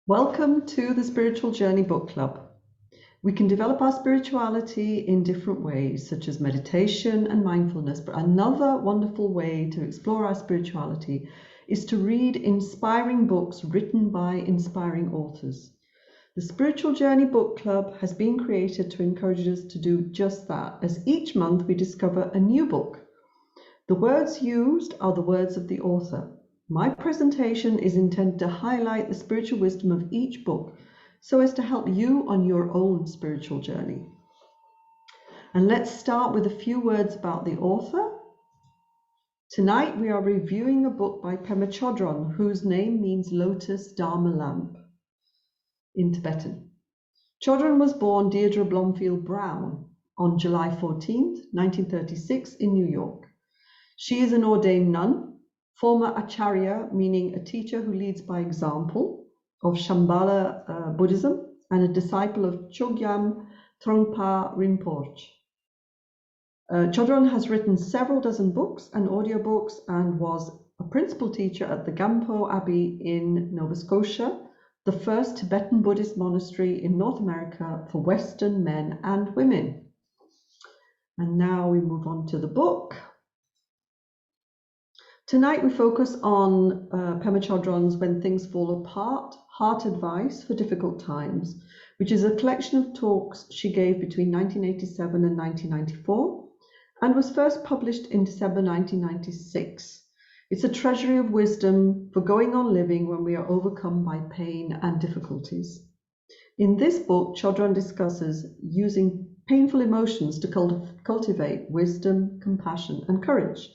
Welcome to the Spiritual Journey Book Club. We can develop our spirituality in different ways, such as meditation and mindfulness, but another wonderful way to explore our spirituality is to read inspiring books written by inspiring authors. The Spiritual Journey Book Club has been created to encourage us to do just that, as each month we discover a new book. The words used are the words of the author. My presentation is intended to highlight the spiritual wisdom of each book so as to help you on your own spiritual journey. And let's start with a few words about the author. Tonight we are reviewing a book by Pema Chödrön, whose name means lotus dharma lamp in Tibetan. Chödrön was born Deirdre Blomfield Brown on July 14th, 1936 in New York. She is an ordained nun, former acharya, meaning a teacher who leads by example, of Shambhala Buddhism, and a disciple of Chogyam Trungpa Rinpoche. Chödrön has written several dozen books and audiobooks and was a principal teacher at the Gampo Abbey in Nova Scotia, the first Tibetan Buddhist monastery in North America for Western men and women. And now we move on to the book. Tonight we focus on Pema Chödrön's When Things Fall Apart, Heart Advice for Difficult Times, which is a collection of talks she gave between 1987 and 1994 and was first published in December 1996. It's a treasury of wisdom for going on living when we are overcome by pain and difficulties. In this book, Chödrön discusses using painful emotions to cultivate wisdom, compassion, and courage.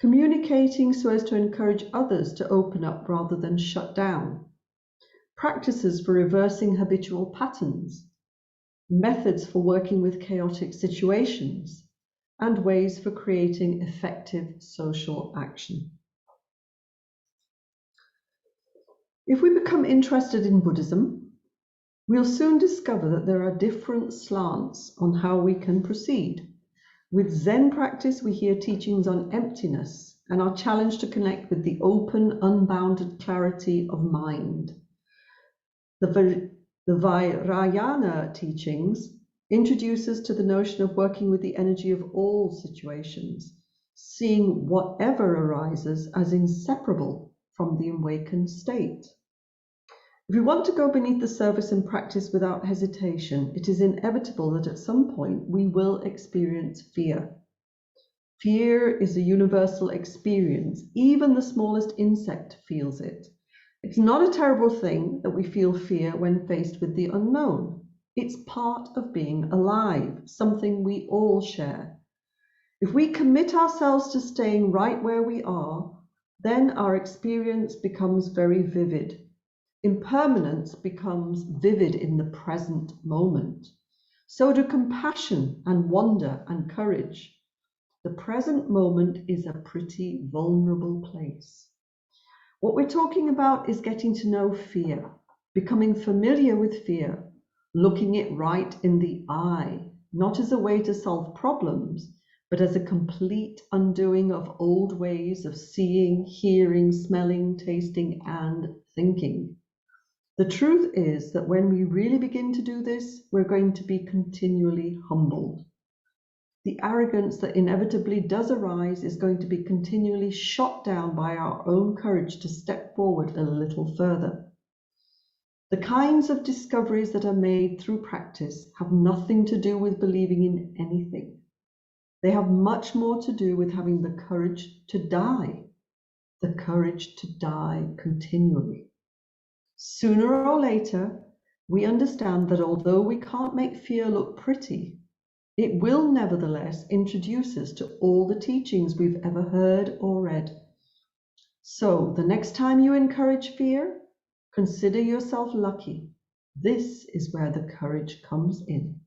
Communicating so as to encourage others to open up rather than shut down. Practices for reversing habitual patterns. Methods for working with chaotic situations. And ways for creating effective social action. If we become interested in Buddhism, we'll soon discover that there are different slants on how we can proceed. With Zen practice, we hear teachings on emptiness and are challenged to connect with the open, unbounded clarity of mind. The Vajrayana teachings introduce us to the notion of working with the energy of all situations, seeing whatever arises as inseparable from the awakened state. If we want to go beneath the surface and practice without hesitation, it is inevitable that at some point we will experience fear. Fear is a universal experience. Even the smallest insect feels it. It's not a terrible thing that we feel fear when faced with the unknown. It's part of being alive, something we all share. If we commit ourselves to staying right where we are, then our experience becomes very vivid. Impermanence becomes vivid in the present moment. So do compassion and wonder and courage. The present moment is a pretty vulnerable place. What we're talking about is getting to know fear, becoming familiar with fear, looking it right in the eye, not as a way to solve problems, but as a complete undoing of old ways of seeing, hearing, smelling, tasting, and thinking. The truth is that when we really begin to do this, we're going to be continually humbled. The arrogance that inevitably does arise is going to be continually shot down by our own courage to step forward a little further. The kinds of discoveries that are made through practice have nothing to do with believing in anything. They have much more to do with having the courage to die continually. Sooner or later, we understand that although we can't make fear look pretty, it will nevertheless introduce us to all the teachings we've ever heard or read. So, the next time you encourage fear, consider yourself lucky. This is where the courage comes in.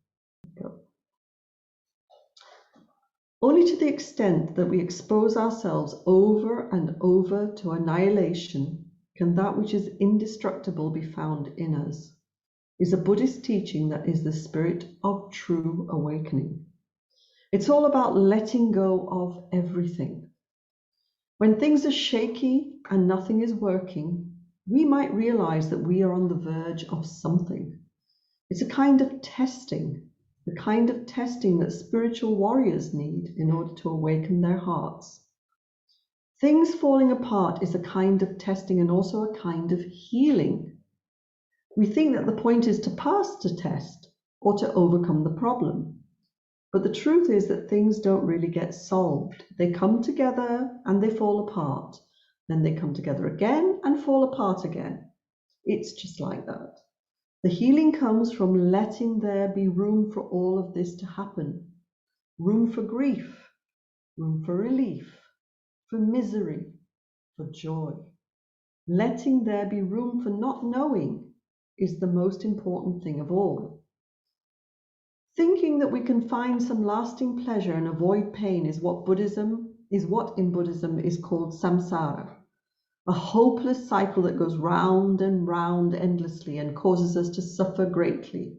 Only to the extent that we expose ourselves over and over to annihilation can that which is indestructible be found in us, is a Buddhist teaching that is the spirit of true awakening. It's all about letting go of everything. When things are shaky and nothing is working, we might realize that we are on the verge of something. It's a kind of testing, the kind of testing that spiritual warriors need in order to awaken their hearts. Things falling apart is a kind of testing and also a kind of healing. We think that the point is to pass the test or to overcome the problem. But the truth is that things don't really get solved. They come together and they fall apart. Then they come together again and fall apart again. It's just like that. The healing comes from letting there be room for all of this to happen. Room for grief, room for relief, for misery, for joy. Letting there be room for not knowing is the most important thing of all. Thinking that we can find some lasting pleasure and avoid pain is what in Buddhism is called samsara, a hopeless cycle that goes round and round endlessly and causes us to suffer greatly.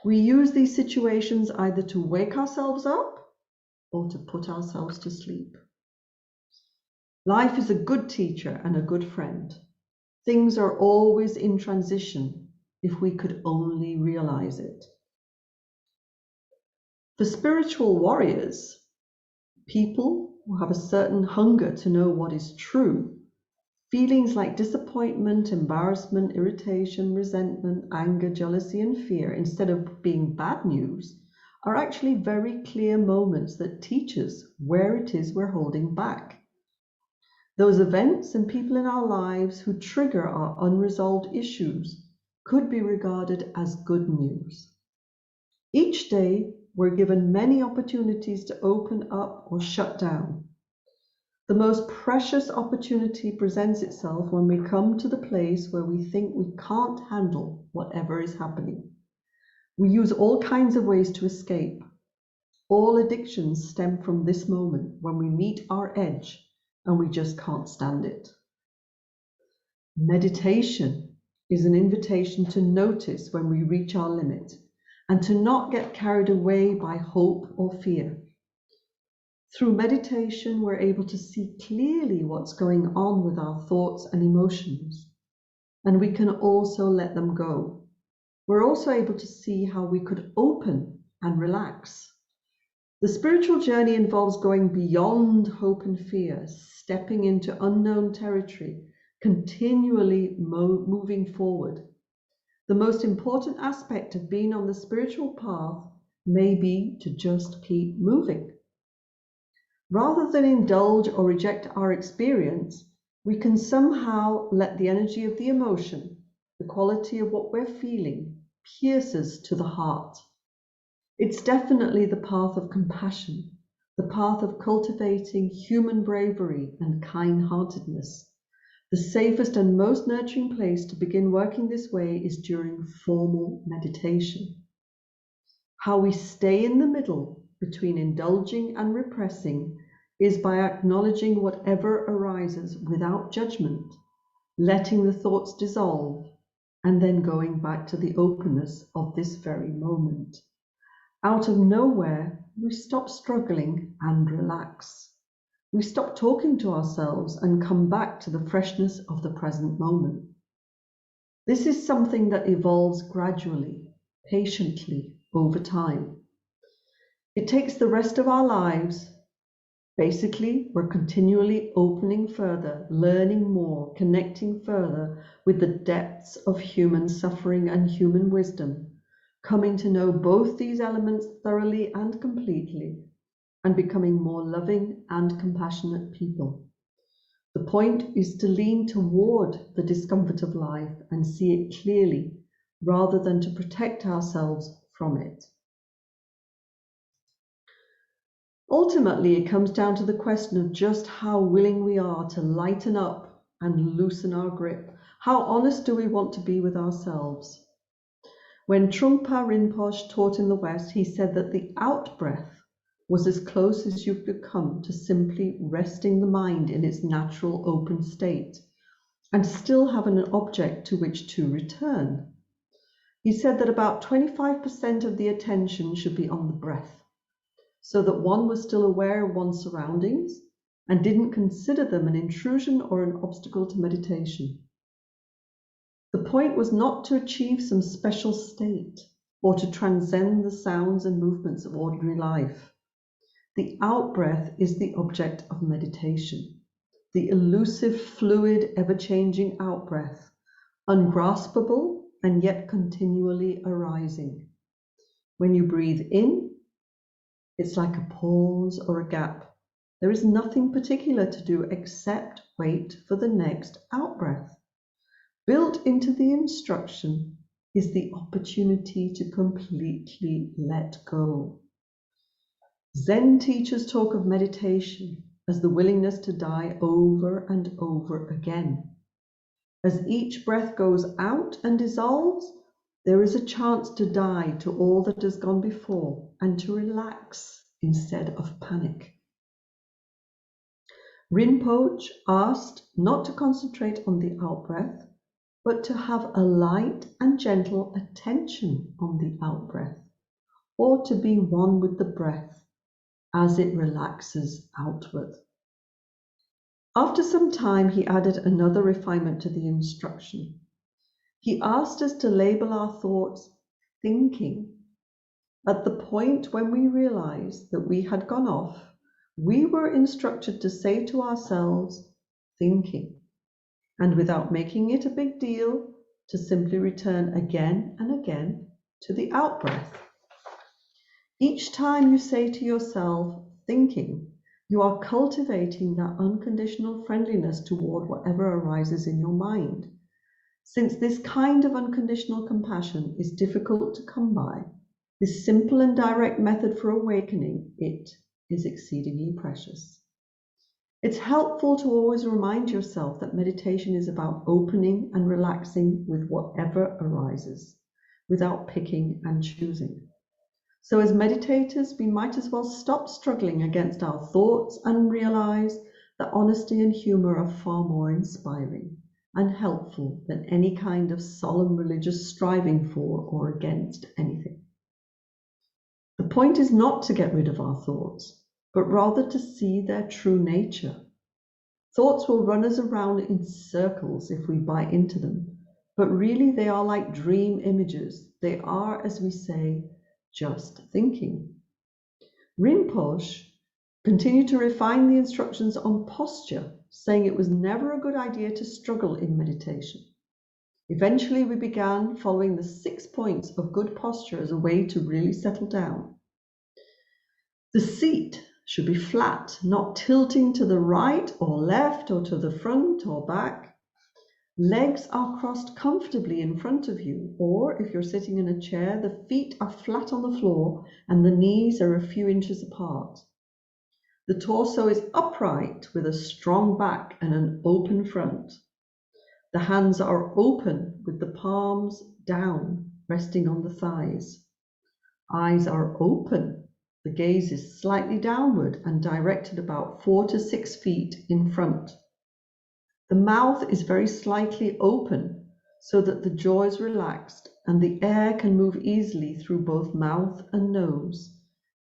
We use these situations either to wake ourselves up or to put ourselves to sleep. Life is a good teacher and a good friend. Things are always in transition if we could only realize it. For spiritual warriors, people who have a certain hunger to know what is true, feelings like disappointment, embarrassment, irritation, resentment, anger, jealousy, and fear, instead of being bad news, are actually very clear moments that teach us where it is we're holding back. Those events and people in our lives who trigger our unresolved issues could be regarded as good news. Each day, we're given many opportunities to open up or shut down. The most precious opportunity presents itself when we come to the place where we think we can't handle whatever is happening. We use all kinds of ways to escape. All addictions stem from this moment when we meet our edge and we just can't stand it. Meditation is an invitation to notice when we reach our limit and to not get carried away by hope or fear. Through meditation, we're able to see clearly what's going on with our thoughts and emotions, and we can also let them go. We're also able to see how we could open and relax. The spiritual journey involves going beyond hope and fear, stepping into unknown territory, continually moving forward. The most important aspect of being on the spiritual path may be to just keep moving. Rather than indulge or reject our experience, we can somehow let the energy of the emotion, the quality of what we're feeling, pierce us to the heart. It's definitely the path of compassion, the path of cultivating human bravery and kind-heartedness. The safest and most nurturing place to begin working this way is during formal meditation. How we stay in the middle between indulging and repressing is by acknowledging whatever arises without judgment, letting the thoughts dissolve, and then going back to the openness of this very moment. Out of nowhere, we stop struggling and relax. We stop talking to ourselves and come back to the freshness of the present moment. This is something that evolves gradually, patiently, over time. It takes the rest of our lives. Basically, we're continually opening further, learning more, connecting further with the depths of human suffering and human wisdom, coming to know both these elements thoroughly and completely, and becoming more loving and compassionate people. The point is to lean toward the discomfort of life and see it clearly, rather than to protect ourselves from it. Ultimately, it comes down to the question of just how willing we are to lighten up and loosen our grip. How honest do we want to be with ourselves? When Trungpa Rinpoche taught in the West, he said that the out-breath was as close as you could come to simply resting the mind in its natural open state and still have an object to which to return. He said that about 25% of the attention should be on the breath, so that one was still aware of one's surroundings and didn't consider them an intrusion or an obstacle to meditation. The point was not to achieve some special state or to transcend the sounds and movements of ordinary life. The out-breath is the object of meditation, the elusive, fluid, ever-changing out-breath, ungraspable and yet continually arising. When you breathe in, it's like a pause or a gap. There is nothing particular to do except wait for the next out-breath. Built into the instruction is the opportunity to completely let go. Zen teachers talk of meditation as the willingness to die over and over again. As each breath goes out and dissolves, there is a chance to die to all that has gone before and to relax instead of panic. Rinpoche asked not to concentrate on the out-breath, but to have a light and gentle attention on the out-breath, or to be one with the breath as it relaxes outward. After some time, he added another refinement to the instruction. He asked us to label our thoughts thinking. At the point when we realized that we had gone off, we were instructed to say to ourselves, thinking, and without making it a big deal, to simply return again and again to the out-breath. Each time you say to yourself, thinking, you are cultivating that unconditional friendliness toward whatever arises in your mind. Since this kind of unconditional compassion is difficult to come by, this simple and direct method for awakening it is exceedingly precious. It's helpful to always remind yourself that meditation is about opening and relaxing with whatever arises, without picking and choosing. So as meditators, we might as well stop struggling against our thoughts and realize that honesty and humor are far more inspiring and helpful than any kind of solemn religious striving for or against anything. The point is not to get rid of our thoughts, but rather to see their true nature. Thoughts will run us around in circles if we buy into them, but really they are like dream images. They are, as we say, just thinking. Rinpoche continued to refine the instructions on posture, saying it was never a good idea to struggle in meditation. Eventually, we began following the 6 points of good posture as a way to really settle down. The seat should be flat, not tilting to the right or left or to the front or back. Legs are crossed comfortably in front of you, or if you're sitting in a chair, the feet are flat on the floor and the knees are a few inches apart. The torso is upright with a strong back and an open front. The hands are open with the palms down, resting on the thighs. Eyes are open. The gaze is slightly downward and directed about 4 to 6 feet in front. The mouth is very slightly open so that the jaw is relaxed and the air can move easily through both mouth and nose.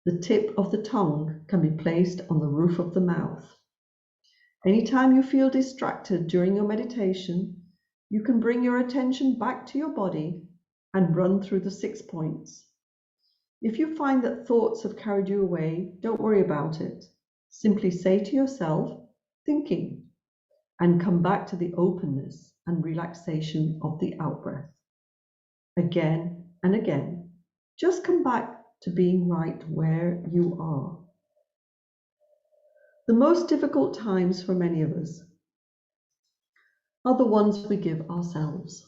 The tip of the tongue can be placed on the roof of the mouth. Anytime you feel distracted during your meditation, you can bring your attention back to your body and run through the 6 points. If you find that thoughts have carried you away, don't worry about it. Simply say to yourself, thinking, and come back to the openness and relaxation of the out-breath. Again and again, just come back to being right where you are. The most difficult times for many of us are the ones we give ourselves.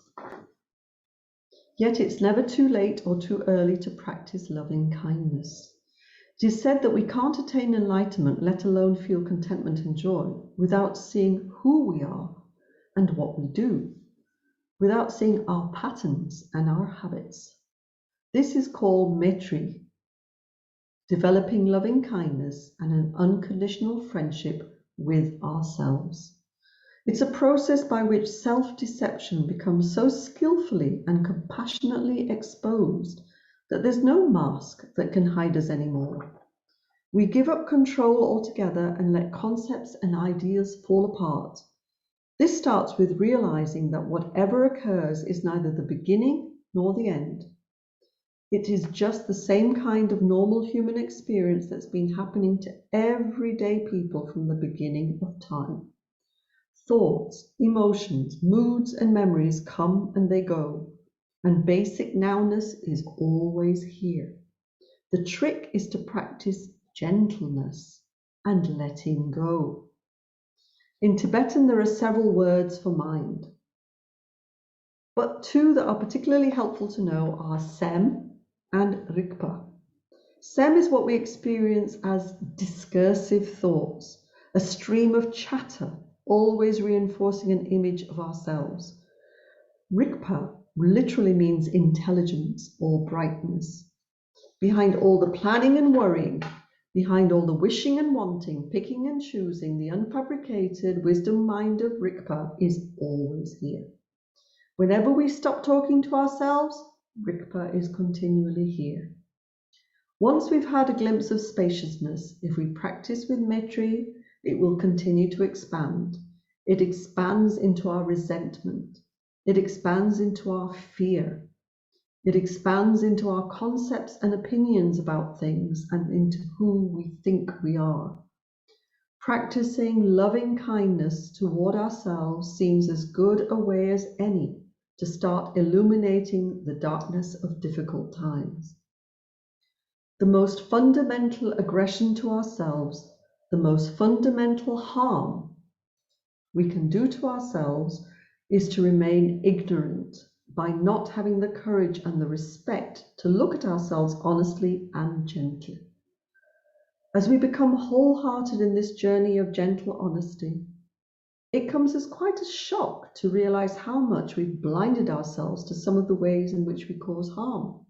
Yet it's never too late or too early to practice loving kindness. It is said that we can't attain enlightenment, let alone feel contentment and joy, without seeing who we are and what we do, without seeing our patterns and our habits. This is called Maitri, developing loving kindness and an unconditional friendship with ourselves. It's a process by which self-deception becomes so skillfully and compassionately exposed that there's no mask that can hide us anymore. We give up control altogether and let concepts and ideas fall apart. This starts with realizing that whatever occurs is neither the beginning nor the end. It is just the same kind of normal human experience that's been happening to everyday people from the beginning of time. Thoughts, emotions, moods, and memories come and they go, and basic nowness is always here. The trick is to practice gentleness and letting go. In Tibetan, there are several words for mind, but two that are particularly helpful to know are sem and rikpa. Sem is what we experience as discursive thoughts, a stream of chatter, always reinforcing an image of ourselves. Rikpa literally means intelligence or brightness. Behind all the planning and worrying, behind all the wishing and wanting, picking and choosing, the unfabricated wisdom mind of Rikpa is always here. Whenever we stop talking to ourselves, Rikpa is continually here. Once we've had a glimpse of spaciousness, if we practice with Maitri, it will continue to expand. It expands into our resentment. It expands into our fear. It expands into our concepts and opinions about things and into who we think we are. Practicing loving kindness toward ourselves seems as good a way as any to start illuminating the darkness of difficult times. The most fundamental aggression to ourselves, the most fundamental harm we can do to ourselves is to remain ignorant by not having the courage and the respect to look at ourselves honestly and gently. As we become wholehearted in this journey of gentle honesty, it comes as quite a shock to realize how much we've blinded ourselves to some of the ways in which we cause harm.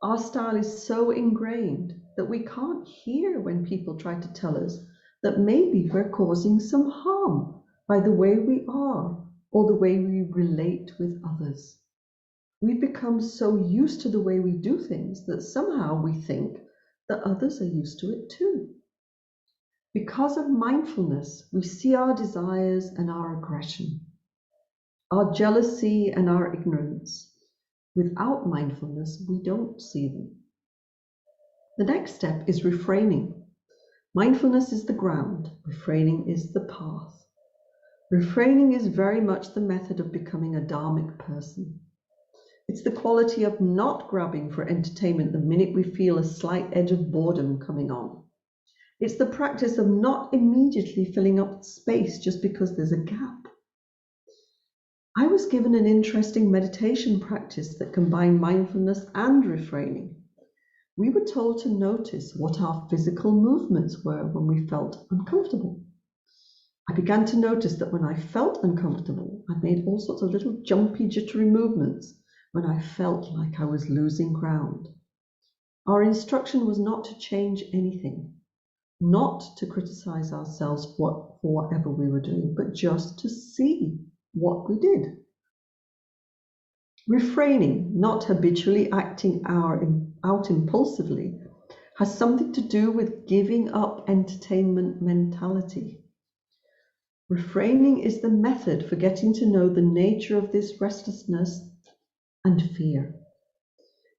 Our style is so ingrained that we can't hear when people try to tell us that maybe we're causing some harm by the way we are or the way we relate with others. We've become so used to the way we do things that somehow we think that others are used to it too. Because of mindfulness, we see our desires and our aggression, our jealousy and our ignorance. Without mindfulness, we don't see them. The next step is refraining. Mindfulness is the ground, refraining is the path. Refraining is very much the method of becoming a dharmic person. It's the quality of not grabbing for entertainment the minute we feel a slight edge of boredom coming on. It's the practice of not immediately filling up space just because there's a gap. I was given an interesting meditation practice that combined mindfulness and refraining. We were told to notice what our physical movements were when we felt uncomfortable. I began to notice that when I felt uncomfortable, I made all sorts of little jumpy, jittery movements when I felt like I was losing ground. Our instruction was not to change anything, not to criticize ourselves for whatever we were doing, but just to see what we did. Refraining, not habitually acting out impulsively, has something to do with giving up entertainment mentality. Refraining is the method for getting to know the nature of this restlessness and fear.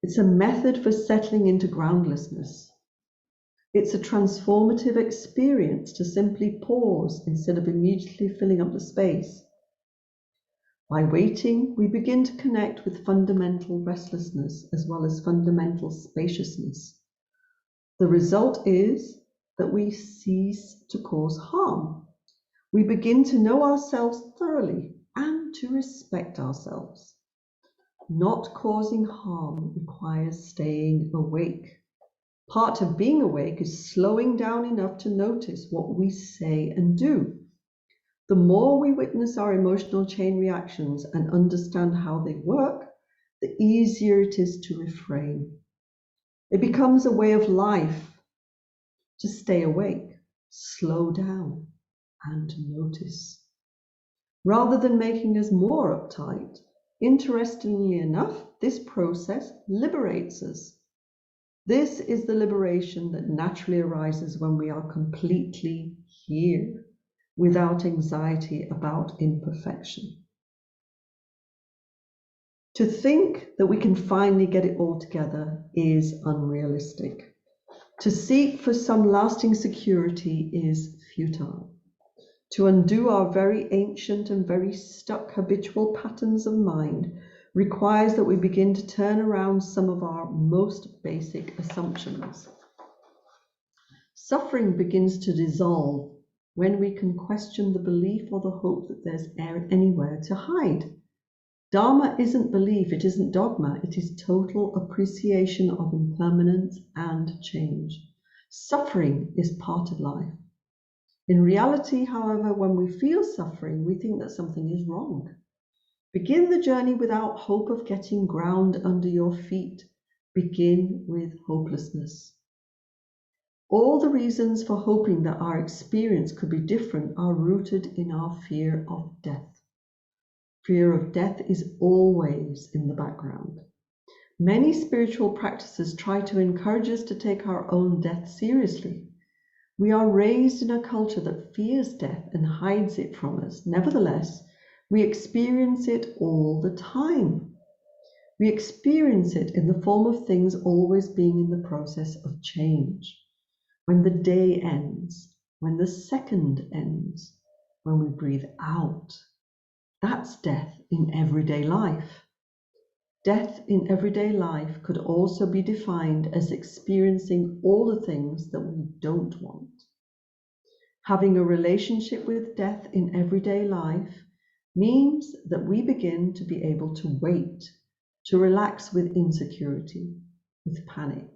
It's a method for settling into groundlessness. It's a transformative experience to simply pause instead of immediately filling up the space. By waiting, we begin to connect with fundamental restlessness as well as fundamental spaciousness. The result is that we cease to cause harm. We begin to know ourselves thoroughly and to respect ourselves. Not causing harm requires staying awake. Part of being awake is slowing down enough to notice what we say and do. The more we witness our emotional chain reactions and understand how they work, the easier it is to refrain. It becomes a way of life to stay awake, slow down, and notice. Rather than making us more uptight, interestingly enough, this process liberates us. This is the liberation that naturally arises when we are completely here, without anxiety about imperfection. To think that we can finally get it all together is unrealistic. To seek for some lasting security is futile. To undo our very ancient and very stuck habitual patterns of mind requires that we begin to turn around some of our most basic assumptions. Suffering begins to dissolve when we can question the belief or the hope that there's anywhere to hide. Dharma isn't belief, it isn't dogma, it is total appreciation of impermanence and change. Suffering is part of life. In reality, however, when we feel suffering, we think that something is wrong. Begin the journey without hope of getting ground under your feet. Begin with hopelessness. All the reasons for hoping that our experience could be different are rooted in our fear of death. Fear of death is always in the background. Many spiritual practices try to encourage us to take our own death seriously. We are raised in a culture that fears death and hides it from us. Nevertheless, we experience it all the time. We experience it in the form of things always being in the process of change. When the day ends, when the second ends, when we breathe out, that's death in everyday life. Death in everyday life could also be defined as experiencing all the things that we don't want. Having a relationship with death in everyday life means that we begin to be able to wait, to relax with insecurity, with panic,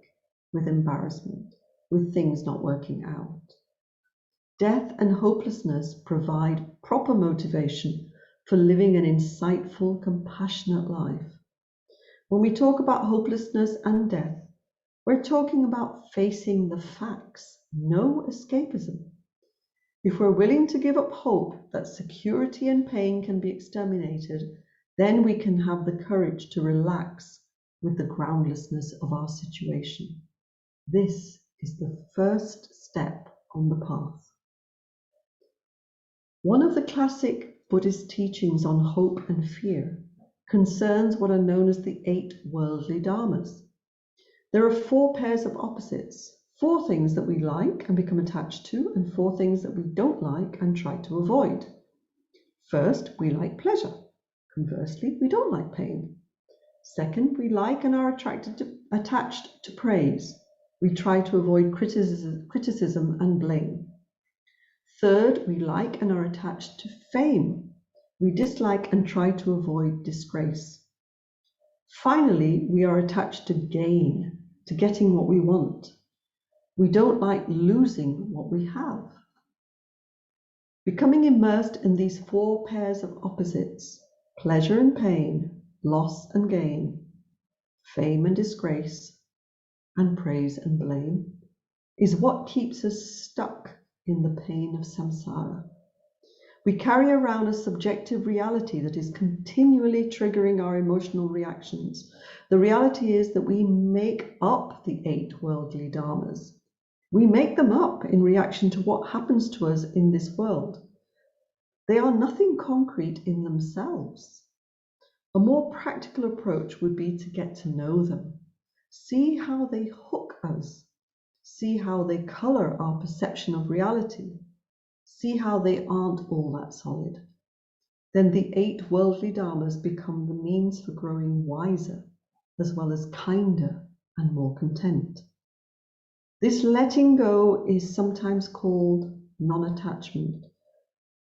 with embarrassment, with things not working out. Death and hopelessness provide proper motivation for living an insightful, compassionate life. When we talk about hopelessness and death, we're talking about facing the facts, no escapism. If we're willing to give up hope that security and pain can be exterminated, then we can have the courage to relax with the groundlessness of our situation. This is the first step on the path. One of the classic Buddhist teachings on hope and fear concerns what are known as the 8 worldly dharmas. There are 4 pairs of opposites, 4 things that we like and become attached to, and 4 things that we don't like and try to avoid. First, we like pleasure. Conversely, we don't like pain. Second, we like and are attached to praise. We try to avoid criticism and blame. Third, we like and are attached to fame. We dislike and try to avoid disgrace. Finally, we are attached to gain, to getting what we want. We don't like losing what we have. Becoming immersed in these 4 pairs of opposites, pleasure and pain, loss and gain, fame and disgrace, and praise and blame, is what keeps us stuck in the pain of samsara. We carry around a subjective reality that is continually triggering our emotional reactions. The reality is that we make up the 8 worldly dharmas. We make them up in reaction to what happens to us in this world. They are nothing concrete in themselves. A more practical approach would be to get to know them, see how they hook us, see how they color our perception of reality, see how they aren't all that solid. Then the 8 worldly dharmas become the means for growing wiser, as well as kinder and more content. This letting go is sometimes called non-attachment.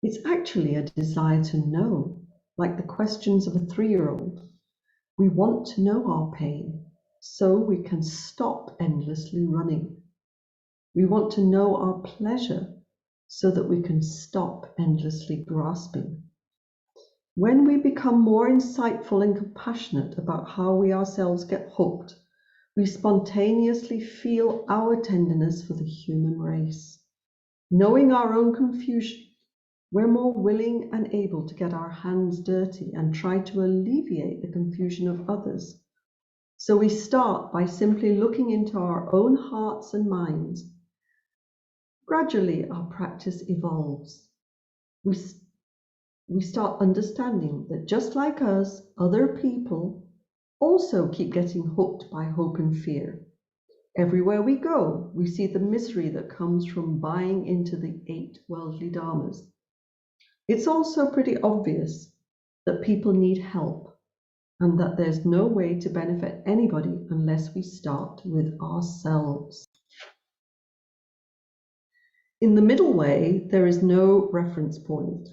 It's actually a desire to know, like the questions of a 3-year-old. We want to know our pain, so we can stop endlessly running. We want to know our pleasure, so that we can stop endlessly grasping. When we become more insightful and compassionate about how we ourselves get hooked, we spontaneously feel our tenderness for the human race. Knowing our own confusion, we're more willing and able to get our hands dirty and try to alleviate the confusion of others. So we start by simply looking into our own hearts and minds. Gradually, our practice evolves. we start understanding that just like us, other people also keep getting hooked by hope and fear. Everywhere we go, we see the misery that comes from buying into the 8 worldly dharmas. It's also pretty obvious that people need help and that there's no way to benefit anybody unless we start with ourselves. In the middle way, there is no reference point.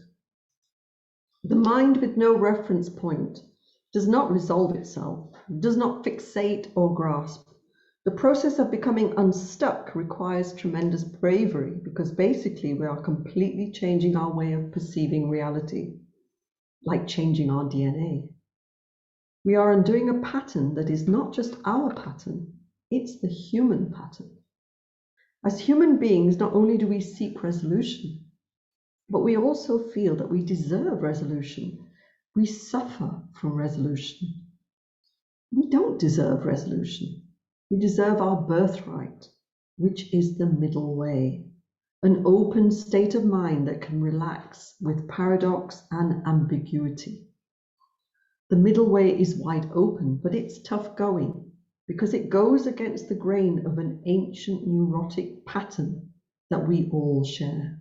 The mind with no reference point does not resolve itself, does not fixate or grasp. The process of becoming unstuck requires tremendous bravery because basically we are completely changing our way of perceiving reality, like changing our DNA. We are undoing a pattern that is not just our pattern, it's the human pattern. As human beings, not only do we seek resolution, but we also feel that we deserve resolution. We suffer from resolution. We don't deserve resolution. We deserve our birthright, which is the middle way, an open state of mind that can relax with paradox and ambiguity. The middle way is wide open, but it's tough going because it goes against the grain of an ancient neurotic pattern that we all share.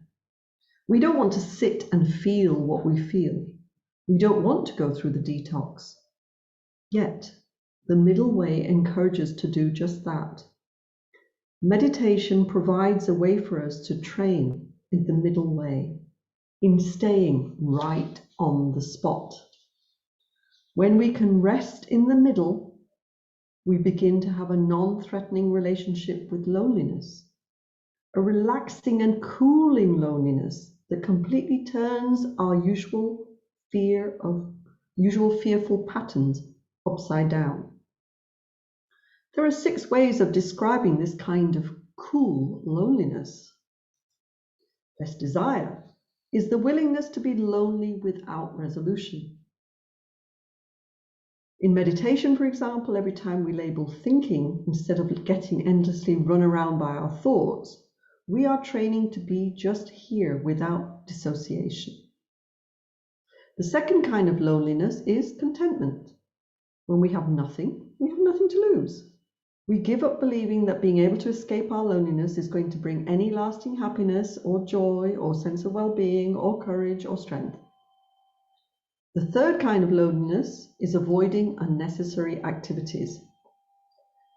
We don't want to sit and feel what we feel. We don't want to go through the detox. Yet, the middle way encourages to do just that. Meditation provides a way for us to train in the middle way, in staying right on the spot. When we can rest in the middle, we begin to have a non-threatening relationship with loneliness, a relaxing and cooling loneliness that completely turns our usual fearful patterns upside down. There are 6 ways of describing this kind of cool loneliness. Less desire is the willingness to be lonely without resolution. In meditation, for example, every time we label thinking instead of getting endlessly run around by our thoughts, we are training to be just here without dissociation. The second kind of loneliness is contentment. When we have nothing to lose. We give up believing that being able to escape our loneliness is going to bring any lasting happiness or joy or sense of well-being or courage or strength. The third kind of loneliness is avoiding unnecessary activities.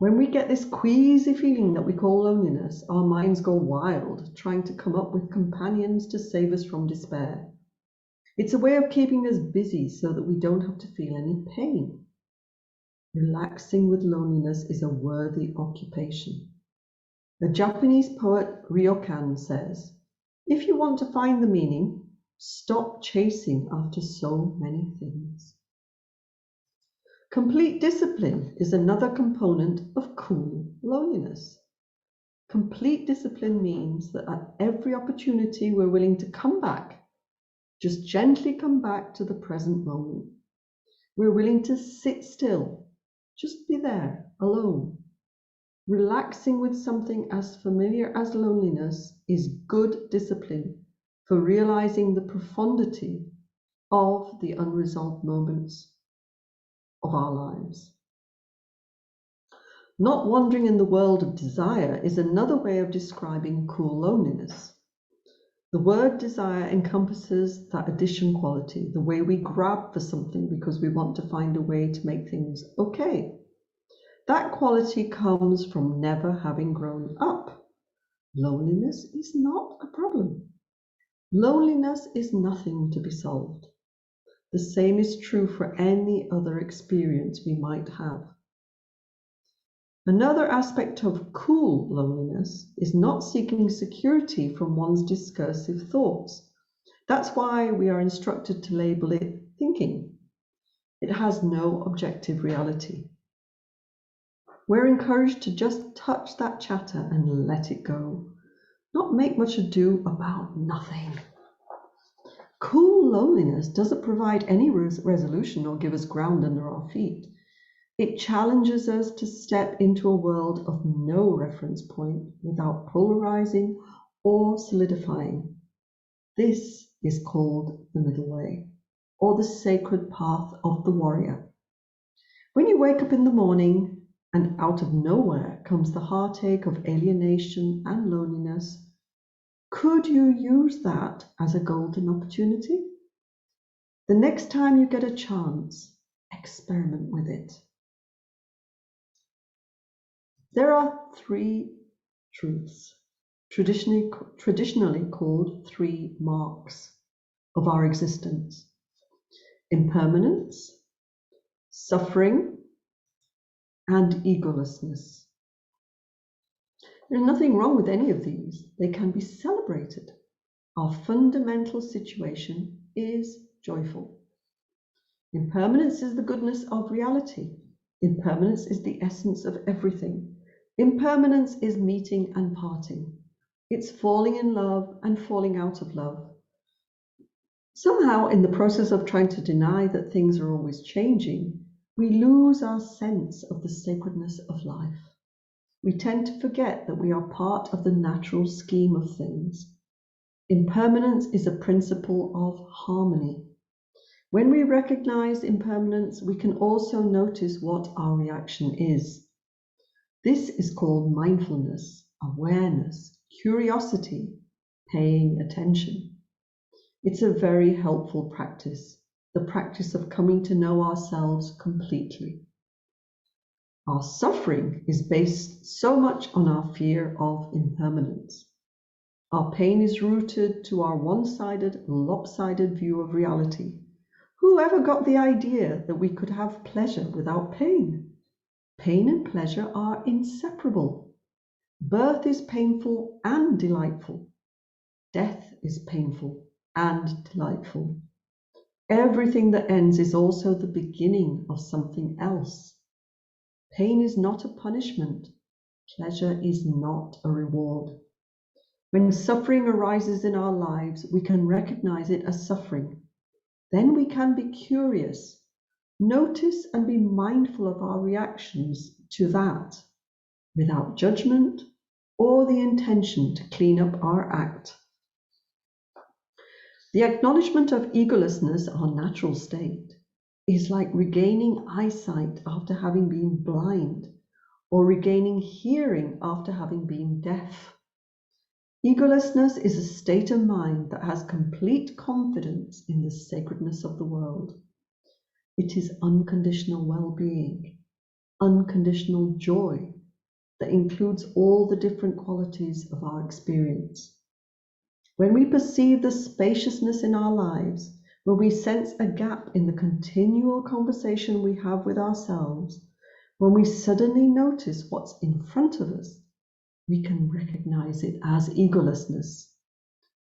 When we get this queasy feeling that we call loneliness, our minds go wild, trying to come up with companions to save us from despair. It's a way of keeping us busy so that we don't have to feel any pain. Relaxing with loneliness is a worthy occupation. The Japanese poet Ryokan says, if you want to find the meaning, stop chasing after so many things. Complete discipline is another component of cool loneliness. Complete discipline means that at every opportunity we're willing to come back, just gently come back to the present moment. We're willing to sit still, just be there, alone. Relaxing with something as familiar as loneliness is good discipline for realizing the profundity of the unresolved moments of our lives. Not wandering in the world of desire is another way of describing cool loneliness. The word desire encompasses that addition quality, the way we grab for something because we want to find a way to make things okay. That quality comes from never having grown up. Loneliness is not a problem. Loneliness is nothing to be solved. The same is true for any other experience we might have. Another aspect of cool loneliness is not seeking security from one's discursive thoughts. That's why we are instructed to label it thinking. It has no objective reality. We're encouraged to just touch that chatter and let it go, not make much ado about nothing. Cool loneliness doesn't provide any resolution or give us ground under our feet. It challenges us to step into a world of no reference point without polarizing or solidifying. This is called the middle way, or the sacred path of the warrior. When you wake up in the morning and out of nowhere comes the heartache of alienation and loneliness, could you use that as a golden opportunity? The next time you get a chance, experiment with it. There are three truths, traditionally called three marks of our existence: impermanence, suffering, and egolessness. There's nothing wrong with any of these. They can be celebrated. Our fundamental situation is joyful. Impermanence is the goodness of reality. Impermanence is the essence of everything. Impermanence is meeting and parting. It's falling in love and falling out of love. Somehow, in the process of trying to deny that things are always changing, we lose our sense of the sacredness of life. We tend to forget that we are part of the natural scheme of things. Impermanence is a principle of harmony. When we recognize impermanence, we can also notice what our reaction is. This is called mindfulness, awareness, curiosity, paying attention. It's a very helpful practice, the practice of coming to know ourselves completely. Our suffering is based so much on our fear of impermanence. Our pain is rooted to our one-sided, lopsided view of reality. Who ever got the idea that we could have pleasure without pain? Pain and pleasure are inseparable. Birth is painful and delightful. Death is painful and delightful. Everything that ends is also the beginning of something else. Pain is not a punishment. Pleasure is not a reward. When suffering arises in our lives, we can recognize it as suffering. Then we can be curious, notice and be mindful of our reactions to that, without judgment or the intention to clean up our act. The acknowledgement of egolessness, our natural state, is like regaining eyesight after having been blind, or regaining hearing after having been deaf. Egolessness is a state of mind that has complete confidence in the sacredness of the world. It is unconditional well-being, unconditional joy that includes all the different qualities of our experience. When we perceive the spaciousness in our lives, when we sense a gap in the continual conversation we have with ourselves, when we suddenly notice what's in front of us, we can recognize it as egolessness.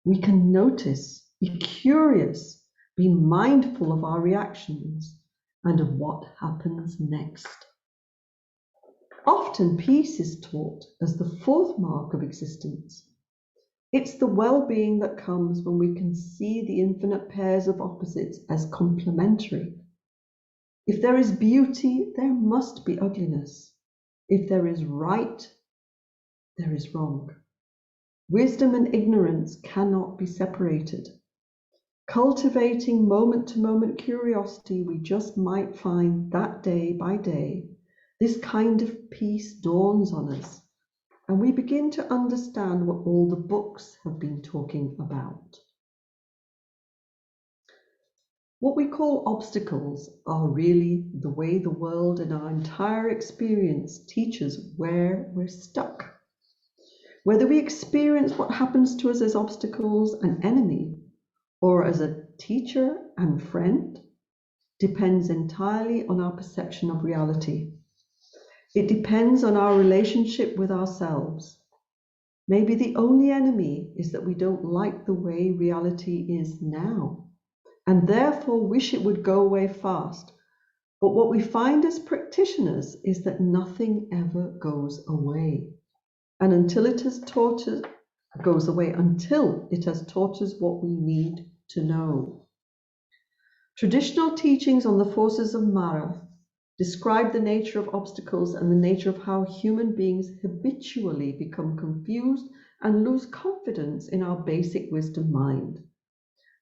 We can notice, be curious, be mindful of our reactions and of what happens next. Often peace is taught as the fourth mark of existence. It's the well-being that comes when we can see the infinite pairs of opposites as complementary. If there is beauty, there must be ugliness. If there is right, there is wrong. Wisdom and ignorance cannot be separated. Cultivating moment-to-moment curiosity, we just might find that day by day, this kind of peace dawns on us, and we begin to understand what all the books have been talking about. What we call obstacles are really the way the world and our entire experience teaches where we're stuck. Whether we experience what happens to us as obstacles, an enemy, or as a teacher and friend, depends entirely on our perception of reality. It depends on our relationship with ourselves. Maybe the only enemy is that we don't like the way reality is now, and therefore wish it would go away fast. But what we find as practitioners is that nothing ever goes away. And until it has taught us what we need to know. Traditional teachings on the forces of Mara describe the nature of obstacles and the nature of how human beings habitually become confused and lose confidence in our basic wisdom mind.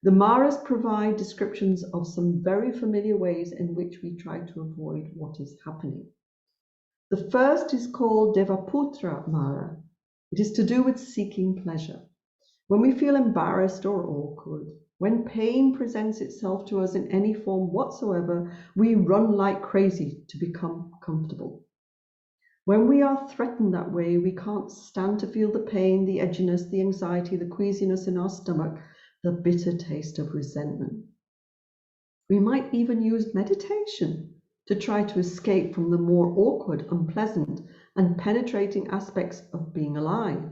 The Maras provide descriptions of some very familiar ways in which we try to avoid what is happening. The first is called Devaputra Mara. It is to do with seeking pleasure. When we feel embarrassed or awkward, when pain presents itself to us in any form whatsoever, we run like crazy to become comfortable. When we are threatened that way, we can't stand to feel the pain, the edginess, the anxiety, the queasiness in our stomach, the bitter taste of resentment. We might even use meditation to try to escape from the more awkward, unpleasant, and penetrating aspects of being alive.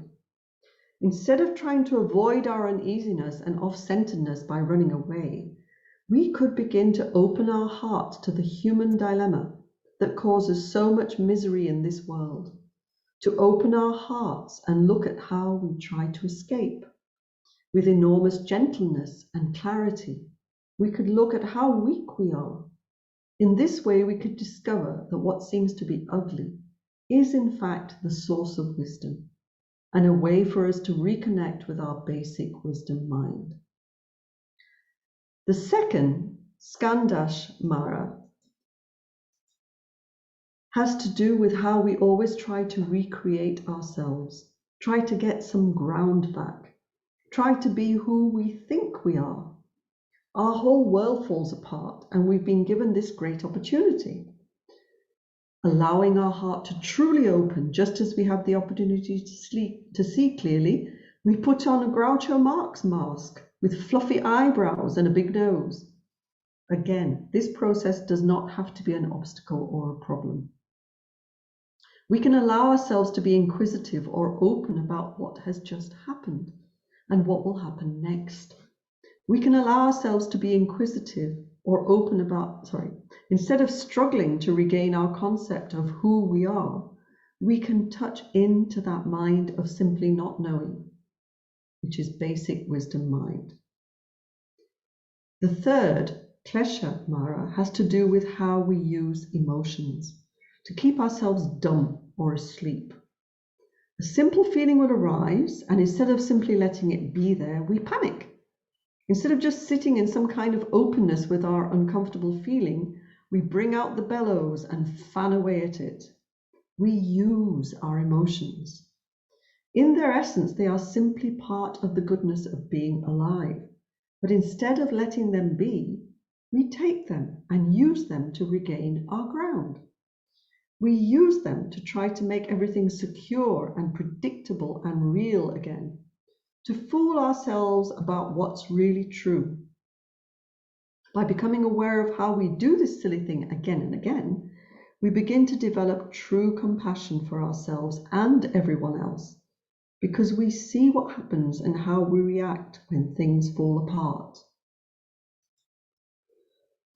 Instead of trying to avoid our uneasiness and off-centeredness by running away, we could begin to open our hearts to the human dilemma that causes so much misery in this world, to open our hearts and look at how we try to escape. With enormous gentleness and clarity, we could look at how weak we are. In this way, we could discover that what seems to be ugly is in fact the source of wisdom, and a way for us to reconnect with our basic wisdom mind. The second, Skandash Mara, has to do with how we always try to recreate ourselves, try to get some ground back, try to be who we think we are. Our whole world falls apart, and we've been given this great opportunity. Allowing our heart to truly open, just as we have the opportunity to see clearly, we put on a Groucho Marx mask with fluffy eyebrows and a big nose. Again, this process does not have to be an obstacle or a problem. We can allow ourselves to be inquisitive or open about what has just happened and what will happen next. We can allow ourselves to be inquisitive or open about, instead of struggling to regain our concept of who we are, we can touch into that mind of simply not knowing, which is basic wisdom mind. The third, Klesha Mara, has to do with how we use emotions to keep ourselves dumb or asleep. A simple feeling will arise, and instead of simply letting it be there, we panic. Instead of just sitting in some kind of openness with our uncomfortable feeling, we bring out the bellows and fan away at it. We use our emotions. In their essence, they are simply part of the goodness of being alive. But instead of letting them be, we take them and use them to regain our ground. We use them to try to make everything secure and predictable and real again, to fool ourselves about what's really true. By becoming aware of how we do this silly thing again and again, we begin to develop true compassion for ourselves and everyone else, because we see what happens and how we react when things fall apart.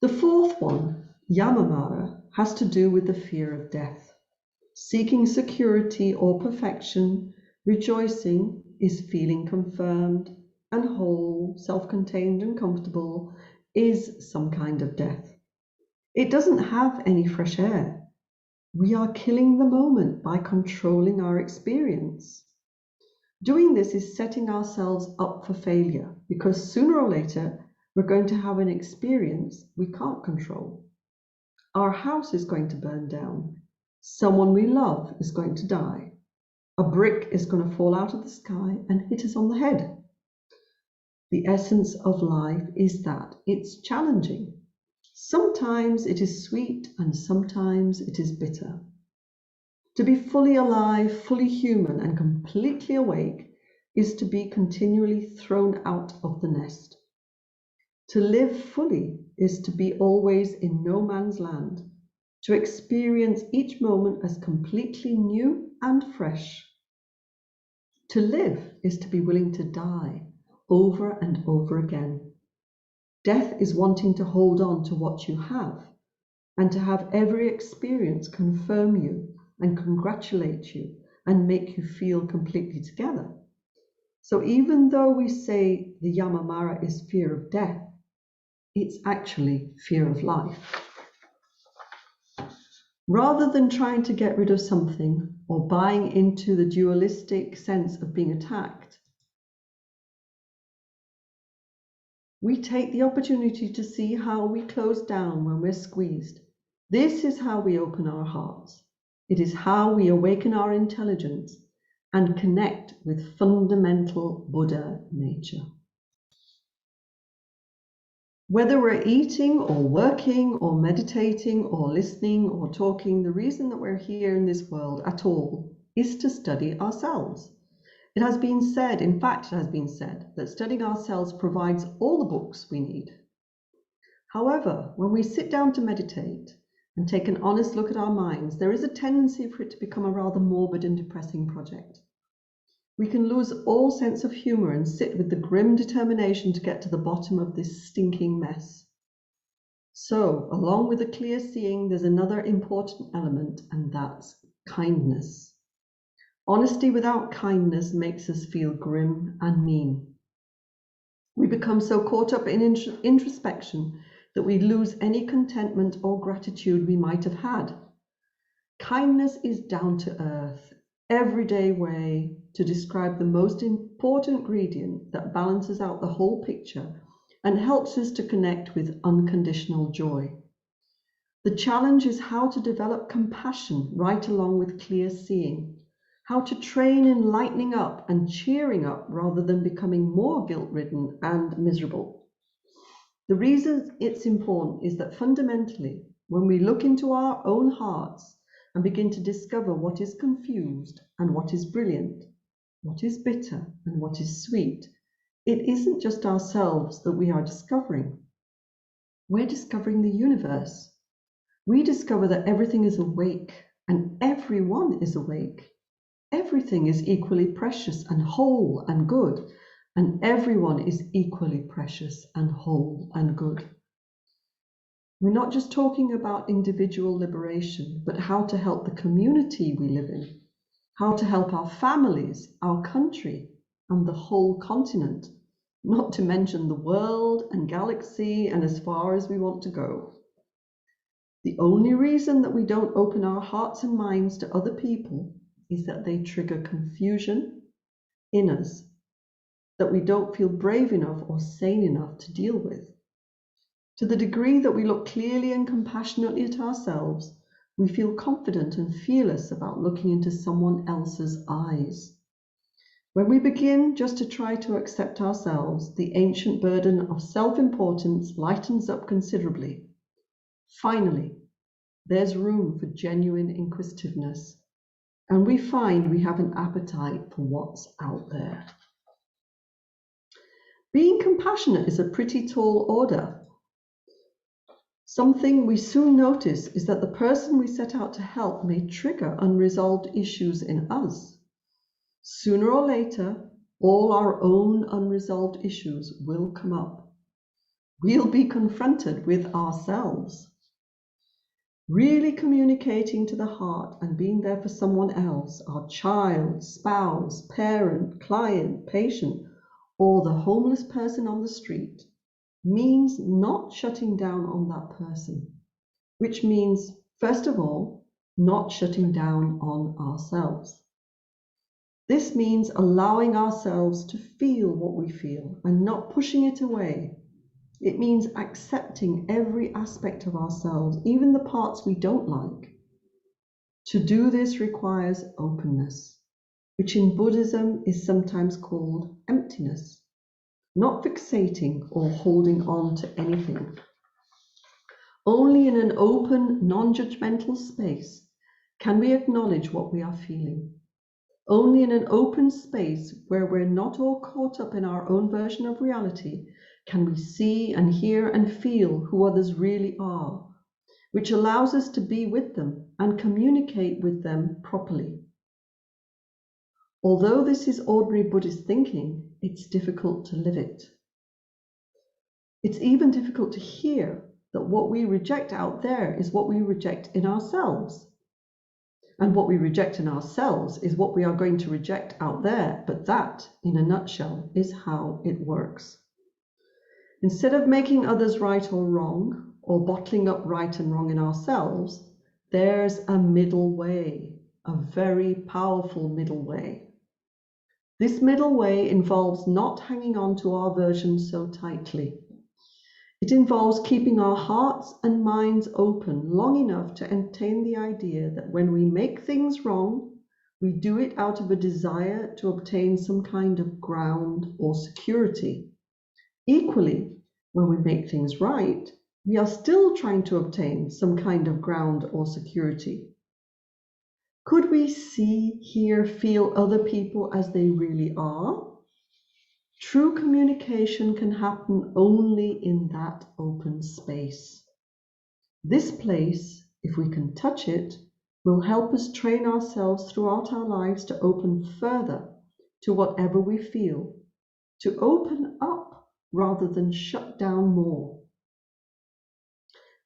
The fourth one, Yamamara, has to do with the fear of death. Seeking security or perfection, rejoicing is feeling confirmed and whole, self-contained and comfortable, is some kind of death. It doesn't have any fresh air. We are killing the moment by controlling our experience. Doing this is setting ourselves up for failure, because sooner or later we're going to have an experience we can't control. Our house is going to burn down. Someone we love is going to die. A brick is going to fall out of the sky and hit us on the head. The essence of life is that it's challenging. Sometimes it is sweet and sometimes it is bitter. To be fully alive, fully human, and completely awake is to be continually thrown out of the nest. To live fully is to be always in no man's land, to experience each moment as completely new and fresh. To live is to be willing to die over and over again. Death is wanting to hold on to what you have, and to have every experience confirm you and congratulate you and make you feel completely together. So even though we say the Yamamara is fear of death, it's actually fear of life. Rather than trying to get rid of something or buying into the dualistic sense of being attacked, We take the opportunity to see how we close down when we're squeezed. This is how we open our hearts. It is how we awaken our intelligence and connect with fundamental Buddha nature. Whether we're eating or working or meditating or listening or talking, the reason that we're here in this world at all is to study ourselves. It has been said, in fact, it has been said, that studying ourselves provides all the books we need. However, when we sit down to meditate and take an honest look at our minds, there is a tendency for it to become a rather morbid and depressing project. We can lose all sense of humor and sit with the grim determination to get to the bottom of this stinking mess. So, along with the clear seeing, there's another important element, and that's kindness. Honesty without kindness makes us feel grim and mean. We become so caught up in introspection that we lose any contentment or gratitude we might have had. Kindness is down to earth, everyday way to describe the most important ingredient that balances out the whole picture and helps us to connect with unconditional joy. The challenge is how to develop compassion right along with clear seeing, how to train in lightening up and cheering up rather than becoming more guilt-ridden and miserable. The reason it's important is that fundamentally, when we look into our own hearts and begin to discover what is confused and what is brilliant, what is bitter and what is sweet, it isn't just ourselves that we are discovering. We're discovering the universe. We discover that everything is awake and everyone is awake. Everything is equally precious and whole and good, and everyone is equally precious and whole and good. We're not just talking about individual liberation, but how to help the community we live in, how to help our families, our country, and the whole continent, not to mention the world and galaxy and as far as we want to go. The only reason that we don't open our hearts and minds to other people is that they trigger confusion in us that we don't feel brave enough or sane enough to deal with. To the degree that we look clearly and compassionately at ourselves, we feel confident and fearless about looking into someone else's eyes. When we begin just to try to accept ourselves, the ancient burden of self-importance lightens up considerably. Finally, there's room for genuine inquisitiveness, and we find we have an appetite for what's out there. Being compassionate is a pretty tall order. Something we soon notice is that the person we set out to help may trigger unresolved issues in us. Sooner or later, all our own unresolved issues will come up. We'll be confronted with ourselves. Really communicating to the heart and being there for someone else, our child, spouse, parent, client, patient, or the homeless person on the street, means not shutting down on that person, which means, first of all, not shutting down on ourselves. This means allowing ourselves to feel what we feel and not pushing it away. It means accepting every aspect of ourselves, even the parts we don't like. To do this requires openness, which in Buddhism is sometimes called emptiness, not fixating or holding on to anything. Only in an open, non-judgmental space can we acknowledge what we are feeling. Only in an open space where we're not all caught up in our own version of reality can we see and hear and feel who others really are, which allows us to be with them and communicate with them properly. Although this is ordinary Buddhist thinking, it's difficult to live it. It's even difficult to hear that what we reject out there is what we reject in ourselves. And what we reject in ourselves is what we are going to reject out there. But that, in a nutshell, is how it works. Instead of making others right or wrong, or bottling up right and wrong in ourselves, there's a middle way, a very powerful middle way. This middle way involves not hanging on to our version so tightly, It involves keeping our hearts and minds open long enough to entertain the idea that when we make things wrong, we do it out of a desire to obtain some kind of ground or security. Equally, when we make things right, we are still trying to obtain some kind of ground or security. Could we see, hear, feel other people as they really are? True communication can happen only in that open space. This place, if we can touch it, will help us train ourselves throughout our lives to open further to whatever we feel, to open up rather than shut down more.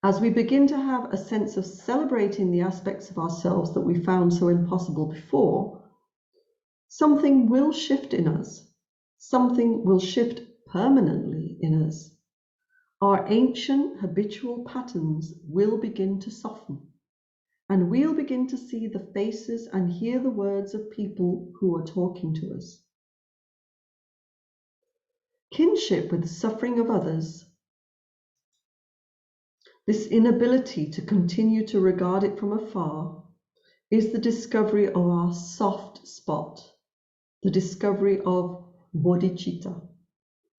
As we begin to have a sense of celebrating the aspects of ourselves that we found so impossible before, something will shift in us. Something will shift permanently in us. Our ancient habitual patterns will begin to soften, and we'll begin to see the faces and hear the words of people who are talking to us. Kinship with the suffering of others, this inability to continue to regard it from afar, is the discovery of our soft spot, the discovery of bodhicitta,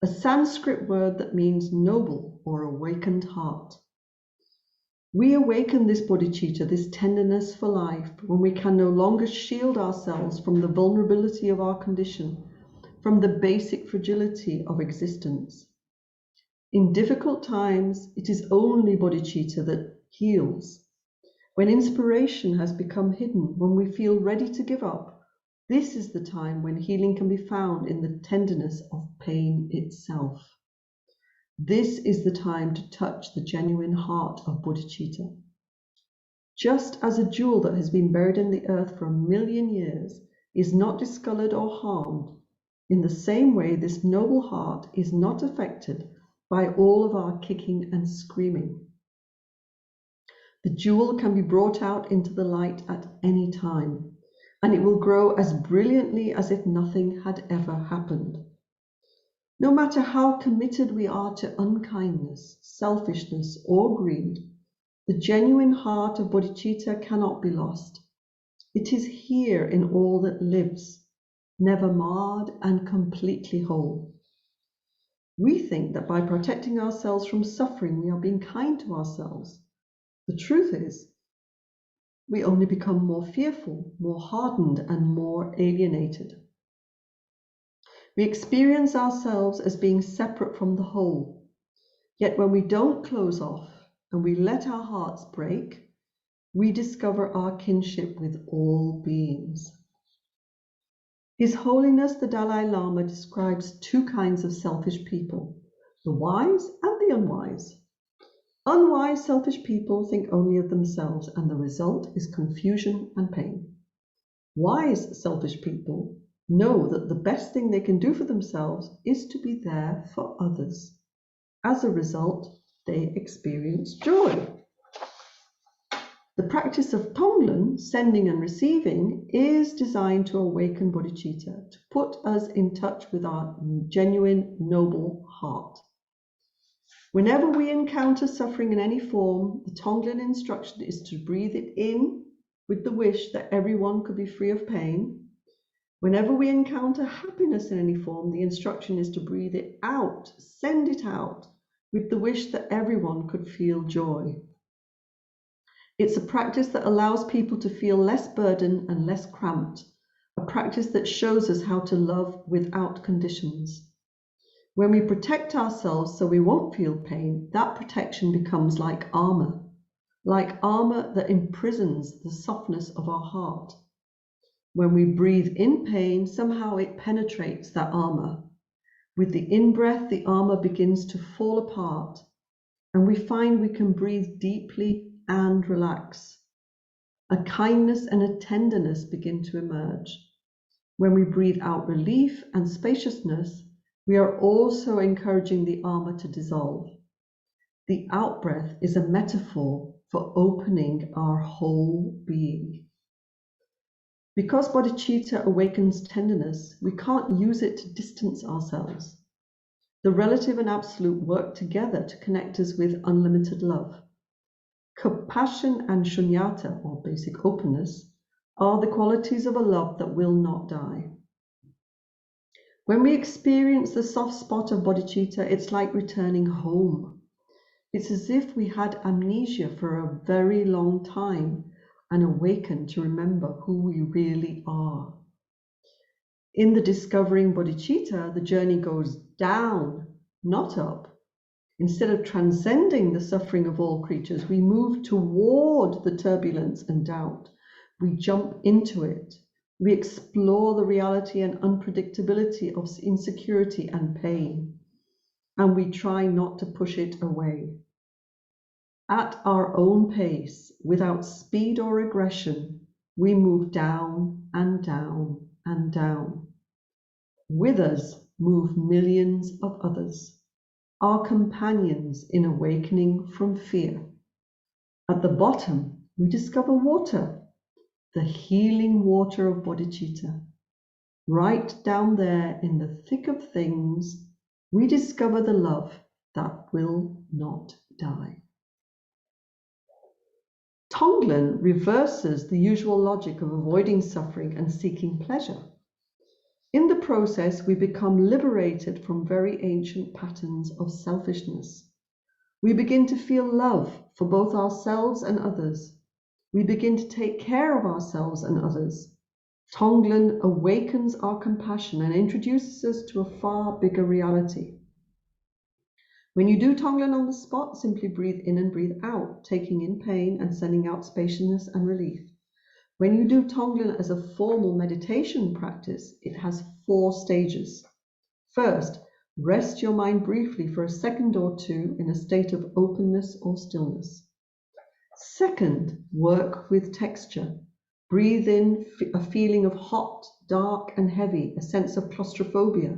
a Sanskrit word that means noble or awakened heart. We awaken this bodhicitta, this tenderness for life, when we can no longer shield ourselves from the vulnerability of our condition, from the basic fragility of existence. In difficult times, it is only bodhicitta that heals. When inspiration has become hidden, when we feel ready to give up, this is the time when healing can be found in the tenderness of pain itself. This is the time to touch the genuine heart of bodhicitta. Just as a jewel that has been buried in the earth for 1,000,000 years is not discolored or harmed, in the same way this noble heart is not affected by all of our kicking and screaming. The jewel can be brought out into the light at any time, and it will grow as brilliantly as if nothing had ever happened. No matter how committed we are to unkindness, selfishness, or greed, the genuine heart of bodhicitta cannot be lost. It is here in all that lives, never marred and completely whole. We think that by protecting ourselves from suffering, we are being kind to ourselves. The truth is, we only become more fearful, more hardened, and more alienated. We experience ourselves as being separate from the whole. Yet when we don't close off and we let our hearts break, we discover our kinship with all beings. His Holiness the Dalai Lama describes two kinds of selfish people, the wise and the unwise. Unwise selfish people think only of themselves, and the result is confusion and pain. Wise selfish people know that the best thing they can do for themselves is to be there for others. As a result, they experience joy. The practice of Tonglen, sending and receiving, is designed to awaken bodhicitta, to put us in touch with our genuine, noble heart. Whenever we encounter suffering in any form, the Tonglen instruction is to breathe it in with the wish that everyone could be free of pain. Whenever we encounter happiness in any form, the instruction is to breathe it out, send it out, with the wish that everyone could feel joy. It's a practice that allows people to feel less burdened and less cramped, a practice that shows us how to love without conditions. When we protect ourselves so we won't feel pain, that protection becomes like armor that imprisons the softness of our heart. When we breathe in pain, somehow it penetrates that armor. With the in-breath, the armor begins to fall apart, and we find we can breathe deeply and relax. A kindness and a tenderness begin to emerge. When we breathe out relief and spaciousness, we are also encouraging the armor to dissolve. The out-breath is a metaphor for opening our whole being. Because bodhicitta awakens tenderness, we can't use it to distance ourselves. The relative and absolute work together to connect us with unlimited love. Compassion and shunyata, or basic openness, are the qualities of a love that will not die. When we experience the soft spot of bodhicitta, it's like returning home. It's as if we had amnesia for a very long time and awakened to remember who we really are. In the discovering bodhicitta, the journey goes down, not up. Instead of transcending the suffering of all creatures, we move toward the turbulence and doubt. We jump into it. We explore the reality and unpredictability of insecurity and pain, and we try not to push it away. At our own pace, without speed or aggression, we move down and down and down. With us move millions of others, our companions in awakening from fear. At the bottom, we discover water, the healing water of bodhicitta. Right down there in the thick of things, we discover the love that will not die. Tonglen reverses the usual logic of avoiding suffering and seeking pleasure. In the process, we become liberated from very ancient patterns of selfishness. We begin to feel love for both ourselves and others. We begin to take care of ourselves and others. Tonglen awakens our compassion and introduces us to a far bigger reality. When you do Tonglen on the spot, simply breathe in and breathe out, taking in pain and sending out spaciousness and relief. When you do Tonglen as a formal meditation practice, it has 4 stages. First, rest your mind briefly for a second or two in a state of openness or stillness. Second, work with texture. Breathe in a feeling of hot, dark, and heavy, a sense of claustrophobia.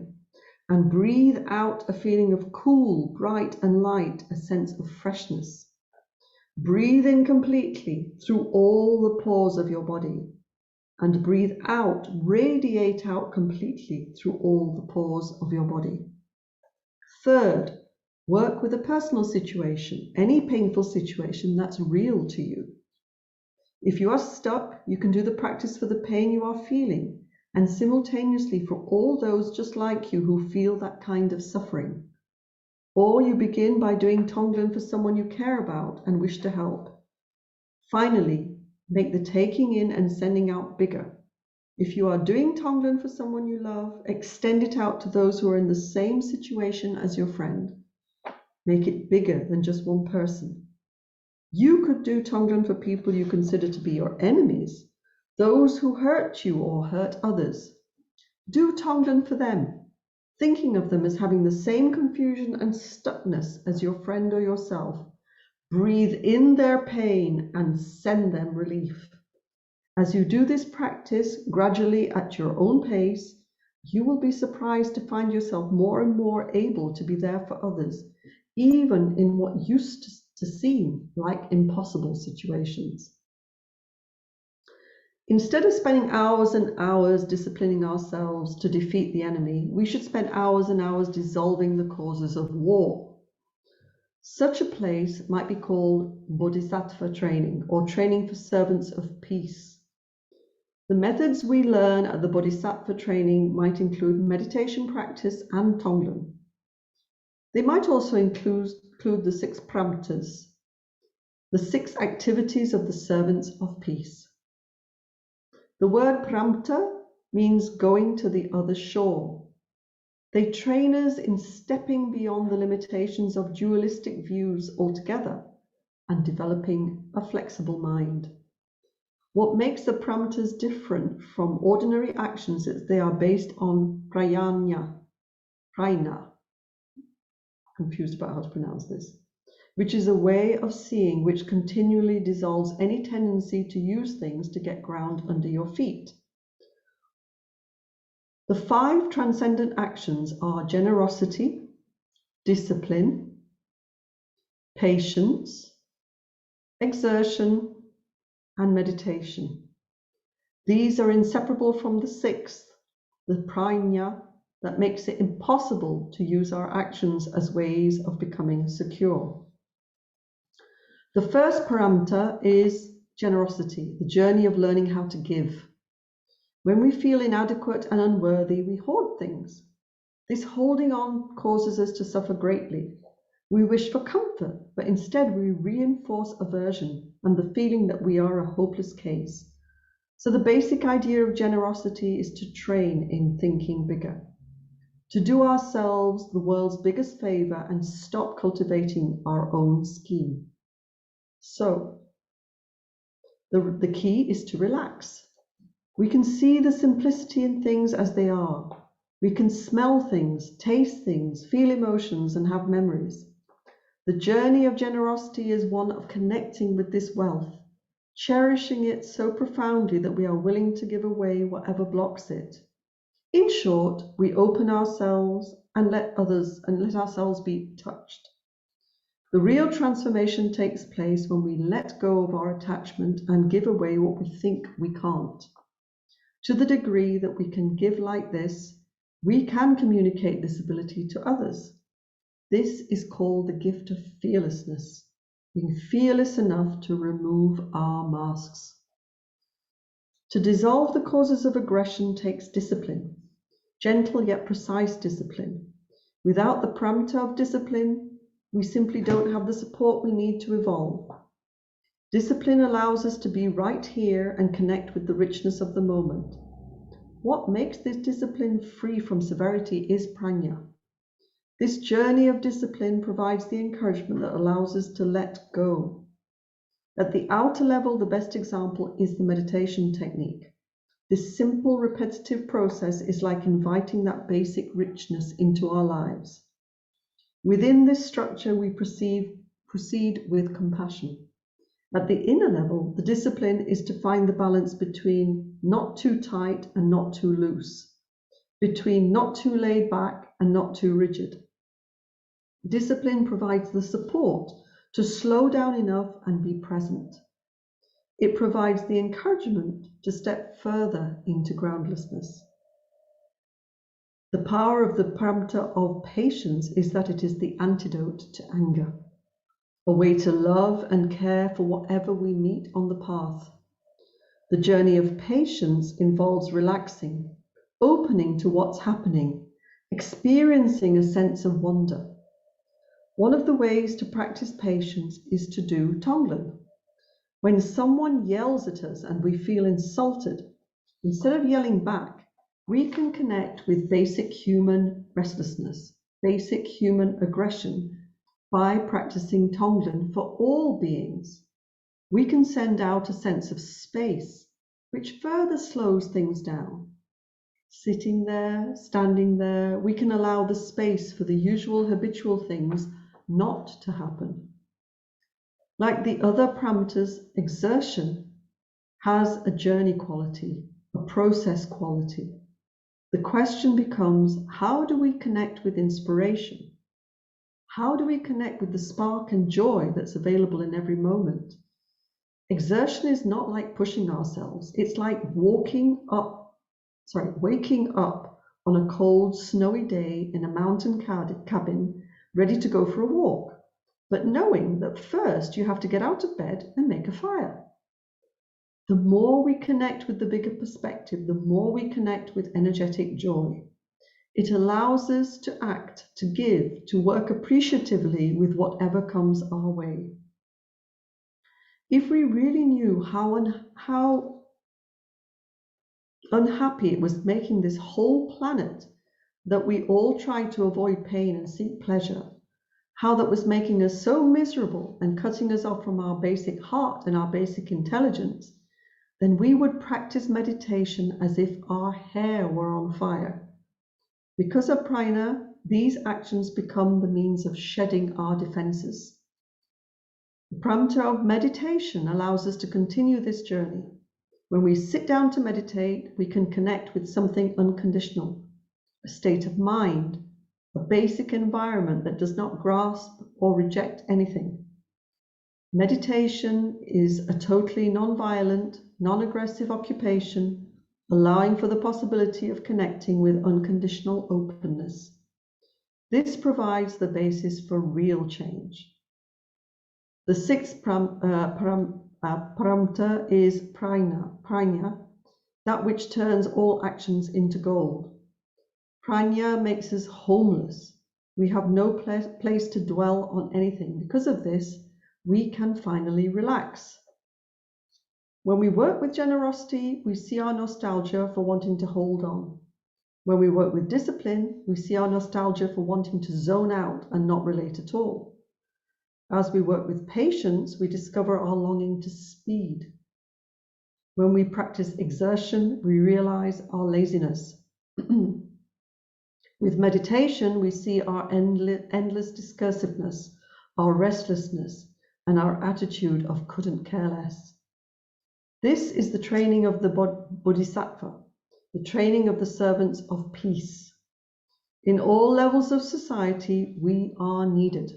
And breathe out a feeling of cool, bright, and light, a sense of freshness. Breathe in completely through all the pores of your body. And breathe out, radiate out completely through all the pores of your body. Third, work with a personal situation, any painful situation that's real to you. If you are stuck, you can do the practice for the pain you are feeling, and simultaneously for all those just like you who feel that kind of suffering. Or you begin by doing Tonglen for someone you care about and wish to help. Finally, make the taking in and sending out bigger. If you are doing Tonglen for someone you love, extend it out to those who are in the same situation as your friend. Make it bigger than just one person. You could do Tonglen for people you consider to be your enemies, those who hurt you or hurt others. Do Tonglen for them, thinking of them as having the same confusion and stuckness as your friend or yourself. Breathe in their pain and send them relief. As you do this practice gradually at your own pace, you will be surprised to find yourself more and more able to be there for others, even in what used to seem like impossible situations. Instead of spending hours and hours disciplining ourselves to defeat the enemy, we should spend hours and hours dissolving the causes of war. Such a place might be called bodhisattva training, or training for servants of peace. The methods we learn at the bodhisattva training might include meditation practice and Tonglen. They might also include the 6 pramtas, the 6 activities of the servants of peace. The word pramta means going to the other shore. They train us in stepping beyond the limitations of dualistic views altogether and developing a flexible mind. What makes the pramtas different from ordinary actions is they are based on prajna, confused about how to pronounce this, which is a way of seeing which continually dissolves any tendency to use things to get ground under your feet. The 5 transcendent actions are generosity, discipline, patience, exertion, and meditation. These are inseparable from the 6th, the prajna, that makes it impossible to use our actions as ways of becoming secure. The first parameter is generosity, the journey of learning how to give. When we feel inadequate and unworthy, we hoard things. This holding on causes us to suffer greatly. We wish for comfort, but instead we reinforce aversion and the feeling that we are a hopeless case. So the basic idea of generosity is to train in thinking bigger, to do ourselves the world's biggest favor and stop cultivating our own scheme. So the key is to relax. We can see the simplicity in things as they are. We can smell things, taste things, feel emotions, and have memories. The journey of generosity is one of connecting with this wealth, cherishing it so profoundly that we are willing to give away whatever blocks it. In short, we open ourselves and let ourselves be touched. The real transformation takes place when we let go of our attachment and give away what we think we can't. To the degree that we can give like this, we can communicate this ability to others. This is called the gift of fearlessness, being fearless enough to remove our masks. To dissolve the causes of aggression takes discipline, gentle yet precise discipline. Without the parameter of discipline, we simply don't have the support we need to evolve. Discipline allows us to be right here and connect with the richness of the moment. What makes this discipline free from severity is prajna. This journey of discipline provides the encouragement that allows us to let go. At the outer level, the best example is the meditation technique. This simple, repetitive process is like inviting that basic richness into our lives. Within this structure, we proceed with compassion. At the inner level, the discipline is to find the balance between not too tight and not too loose, between not too laid back and not too rigid. Discipline provides the support to slow down enough and be present. It provides the encouragement to step further into groundlessness. The power of the parameter of patience is that it is the antidote to anger, a way to love and care for whatever we meet on the path. The journey of patience involves relaxing, opening to what's happening, experiencing a sense of wonder. One of the ways to practice patience is to do Tonglen. When someone yells at us and we feel insulted, instead of yelling back, we can connect with basic human restlessness, basic human aggression by practicing Tonglen for all beings. We can send out a sense of space, which further slows things down. Sitting there, standing there, we can allow the space for the usual habitual things not to happen. Like the other parameters, exertion has a journey quality, a process quality. The question becomes, how do we connect with inspiration? How do we connect with the spark and joy that's available in every moment? Exertion is not like pushing ourselves. It's like waking up on a cold, snowy day in a mountain cabin, ready to go for a walk, but knowing that first you have to get out of bed and make a fire. The more we connect with the bigger perspective, the more we connect with energetic joy. It allows us to act, to give, to work appreciatively with whatever comes our way. If we really knew how unhappy it was making this whole planet that we all try to avoid pain and seek pleasure, how that was making us so miserable and cutting us off from our basic heart and our basic intelligence, then we would practice meditation as if our hair were on fire. Because of prajna, these actions become the means of shedding our defenses. The parameter of meditation allows us to continue this journey. When we sit down to meditate, we can connect with something unconditional, a state of mind, a basic environment that does not grasp or reject anything. Meditation is a totally non-violent, non-aggressive occupation allowing for the possibility of connecting with unconditional openness. This provides the basis for real change. The sixth paramita is prajna, that which turns all actions into gold. Prajna makes us homeless. We have no place to dwell on anything. Because of this, we can finally relax. When we work with generosity, we see our nostalgia for wanting to hold on. When we work with discipline, we see our nostalgia for wanting to zone out and not relate at all. As we work with patience, we discover our longing to speed. When we practice exertion, we realize our laziness. With meditation, we see our endless discursiveness, our restlessness, and our attitude of couldn't care less. This is the training of the Bodhisattva, the training of the servants of peace. In all levels of society, we are needed.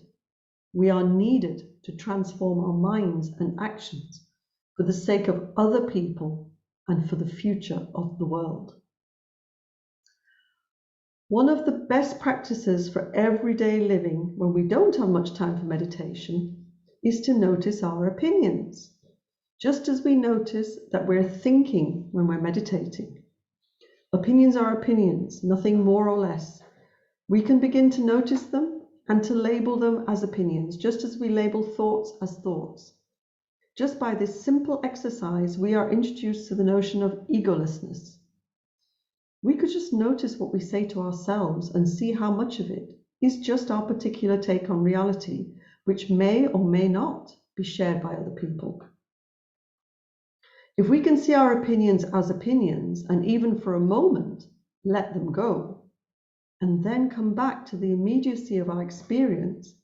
We are needed to transform our minds and actions for the sake of other people and for the future of the world. One of the best practices for everyday living when we don't have much time for meditation is to notice our opinions, just as we notice that we're thinking when we're meditating. Opinions are opinions, nothing more or less. We can begin to notice them and to label them as opinions, just as we label thoughts as thoughts. Just by this simple exercise, we are introduced to the notion of egolessness. We could just notice what we say to ourselves and see how much of it is just our particular take on reality, which may or may not be shared by other people. If we can see our opinions as opinions, and even for a moment, let them go, and then come back to the immediacy of our experience,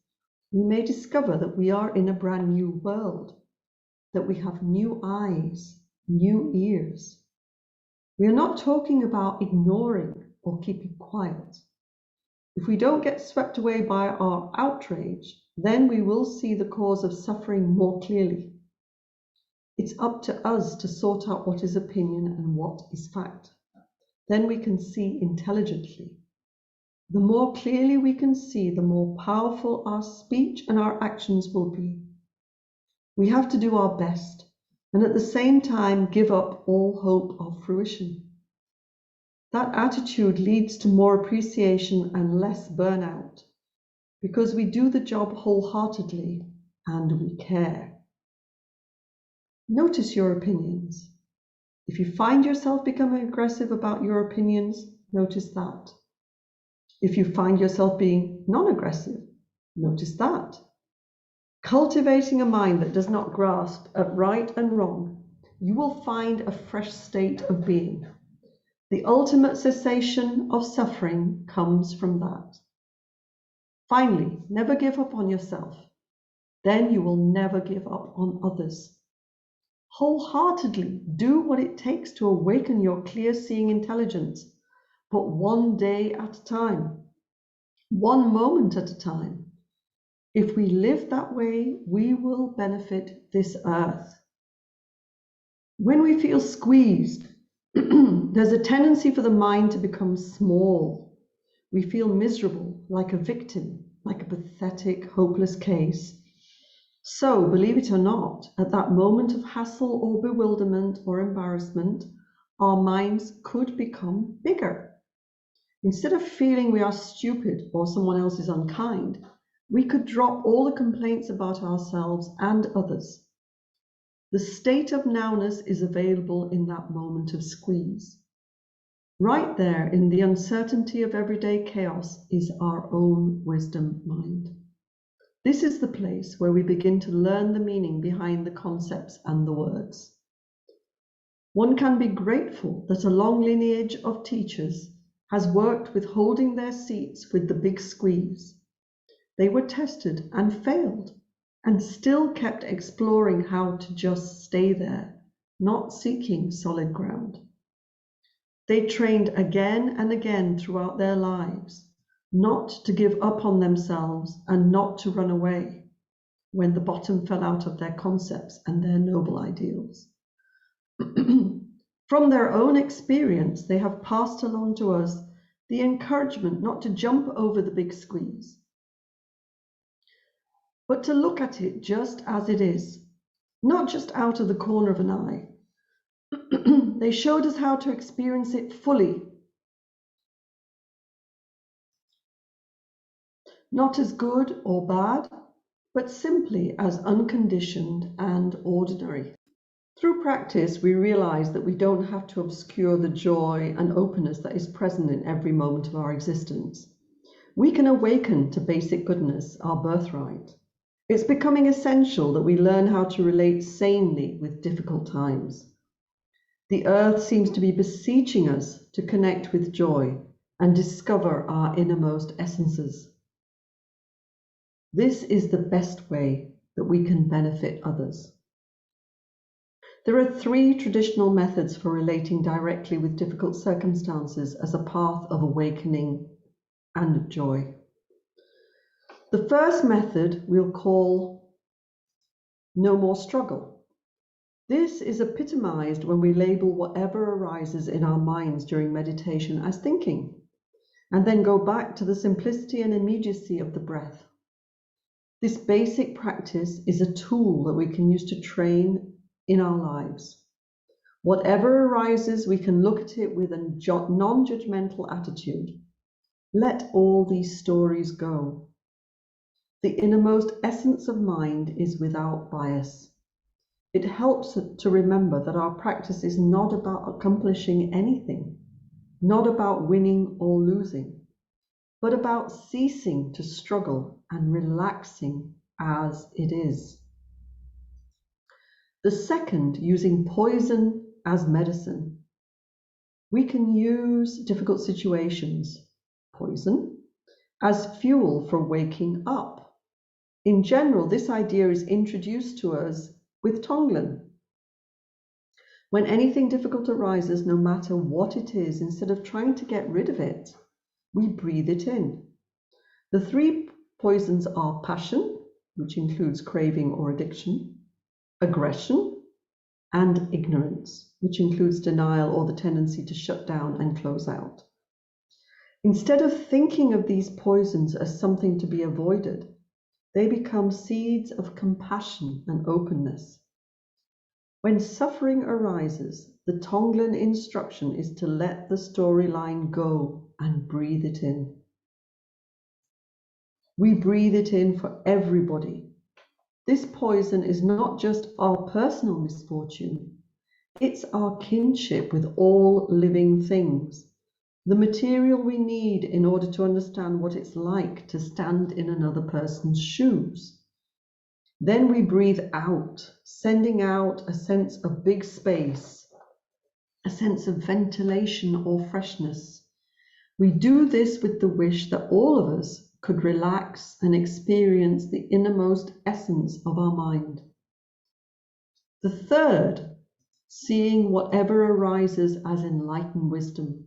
we may discover that we are in a brand new world, that we have new eyes, new ears. We are not talking about ignoring or keeping quiet. If we don't get swept away by our outrage, then we will see the cause of suffering more clearly. It's up to us to sort out what is opinion and what is fact. Then we can see intelligently. The more clearly we can see, the more powerful our speech and our actions will be. We have to do our best, and at the same time give up all hope of fruition. That attitude leads to more appreciation and less burnout, because we do the job wholeheartedly and we care. Notice your opinions. If you find yourself becoming aggressive about your opinions, notice that. If you find yourself being non-aggressive, notice that. Cultivating a mind that does not grasp at right and wrong, you will find a fresh state of being. The ultimate cessation of suffering comes from that. Finally, never give up on yourself. Then you will never give up on others. Wholeheartedly do what it takes to awaken your clear-seeing intelligence, but one day at a time, one moment at a time. If we live that way, we will benefit this earth. When we feel squeezed, there's a tendency for the mind to become small. We feel miserable, like a victim, like a pathetic, hopeless case. So, believe it or not, at that moment of hassle or bewilderment or embarrassment, our minds could become bigger. Instead of feeling we are stupid or someone else is unkind, we could drop all the complaints about ourselves and others. The state of nowness is available in that moment of squeeze. Right there in the uncertainty of everyday chaos is our own wisdom mind. This is the place where we begin to learn the meaning behind the concepts and the words. One can be grateful that a long lineage of teachers has worked with holding their seats with the big squeeze. They were tested and failed, and still kept exploring how to just stay there, not seeking solid ground. They trained again and again throughout their lives, not to give up on themselves and not to run away when the bottom fell out of their concepts and their noble ideals. From their own experience, they have passed along to us the encouragement not to jump over the big squeeze, but to look at it just as it is, not just out of the corner of an eye. They showed us how to experience it fully, not as good or bad, but simply as unconditioned and ordinary. Through practice, we realize that we don't have to obscure the joy and openness that is present in every moment of our existence. We can awaken to basic goodness, our birthright. It's becoming essential that we learn how to relate sanely with difficult times. The earth seems to be beseeching us to connect with joy and discover our innermost essences. This is the best way that we can benefit others. There are 3 traditional methods for relating directly with difficult circumstances as a path of awakening and joy. The first method we'll call no more struggle. This is epitomized when we label whatever arises in our minds during meditation as thinking, and then go back to the simplicity and immediacy of the breath. This basic practice is a tool that we can use to train in our lives. Whatever arises, we can look at it with a non-judgmental attitude. Let all these stories go. The innermost essence of mind is without bias. It helps to remember that our practice is not about accomplishing anything, not about winning or losing, but about ceasing to struggle and relaxing as it is. The second, using poison as medicine. We can use difficult situations, poison, as fuel for waking up. In general, this idea is introduced to us with Tonglen. When anything difficult arises, no matter what it is, instead of trying to get rid of it, we breathe it in. The 3 poisons are passion, which includes craving or addiction, aggression, and ignorance, which includes denial or the tendency to shut down and close out. Instead of thinking of these poisons as something to be avoided, they become seeds of compassion and openness. When suffering arises, the Tonglen instruction is to let the storyline go and breathe it in. We breathe it in for everybody. This poison is not just our personal misfortune, it's our kinship with all living things, the material we need in order to understand what it's like to stand in another person's shoes. Then we breathe out, sending out a sense of big space, a sense of ventilation or freshness. We do this with the wish that all of us could relax and experience the innermost essence of our mind. The third, seeing whatever arises as enlightened wisdom.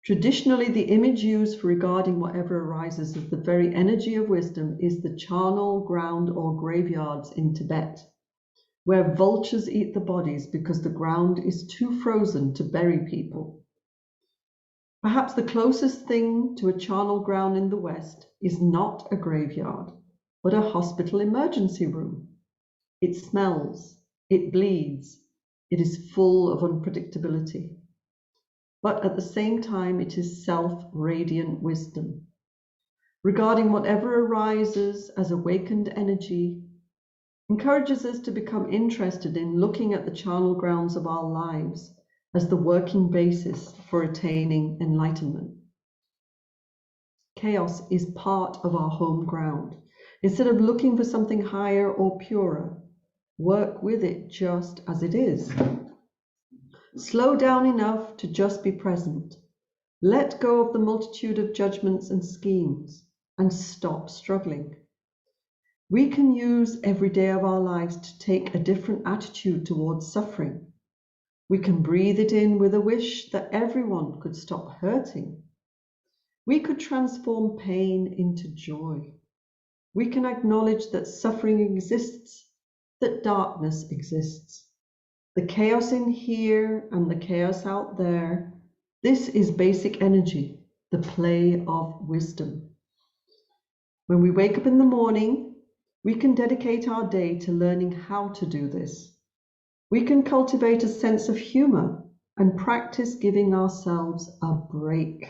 Traditionally, the image used for regarding whatever arises as the very energy of wisdom is the charnel ground or graveyards in Tibet, where vultures eat the bodies because the ground is too frozen to bury people. Perhaps the closest thing to a charnel ground in the West is not a graveyard, but a hospital emergency room. It smells, it bleeds, it is full of unpredictability. But at the same time, it is self-radiant wisdom. Regarding whatever arises as awakened energy, encourages us to become interested in looking at the charnel grounds of our lives as the working basis for attaining enlightenment. Chaos is part of our home ground. Instead of looking for something higher or purer, work with it just as it is. Slow down enough to just be present. Let go of the multitude of judgments and schemes and stop struggling. We can use every day of our lives to take a different attitude towards suffering. We can breathe it in with a wish that everyone could stop hurting. We could transform pain into joy. We can acknowledge that suffering exists, that darkness exists, The chaos in here and the chaos out there, this is basic energy, the play of wisdom. When we wake up in the morning, we can dedicate our day to learning how to do this. We can cultivate a sense of humor and practice giving ourselves a break.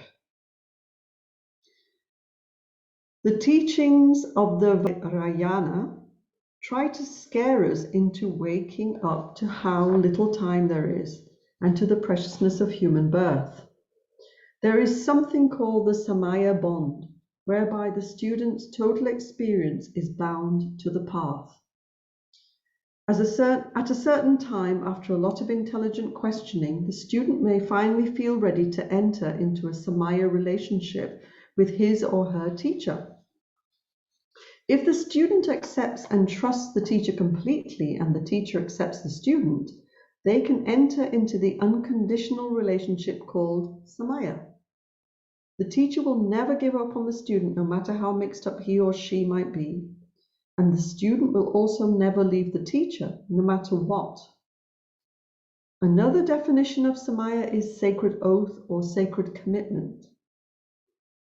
The teachings of the Vajrayana try to scare us into waking up to how little time there is and to the preciousness of human birth. There is something called the Samaya bond, whereby the student's total experience is bound to the path. At a certain time, after a lot of intelligent questioning, the student may finally feel ready to enter into a Samaya relationship with his or her teacher. If the student accepts and trusts the teacher completely and the teacher accepts the student, they can enter into the unconditional relationship called Samaya. The teacher will never give up on the student, no matter how mixed up he or she might be. And the student will also never leave the teacher, no matter what. Another definition of Samaya is sacred oath or sacred commitment.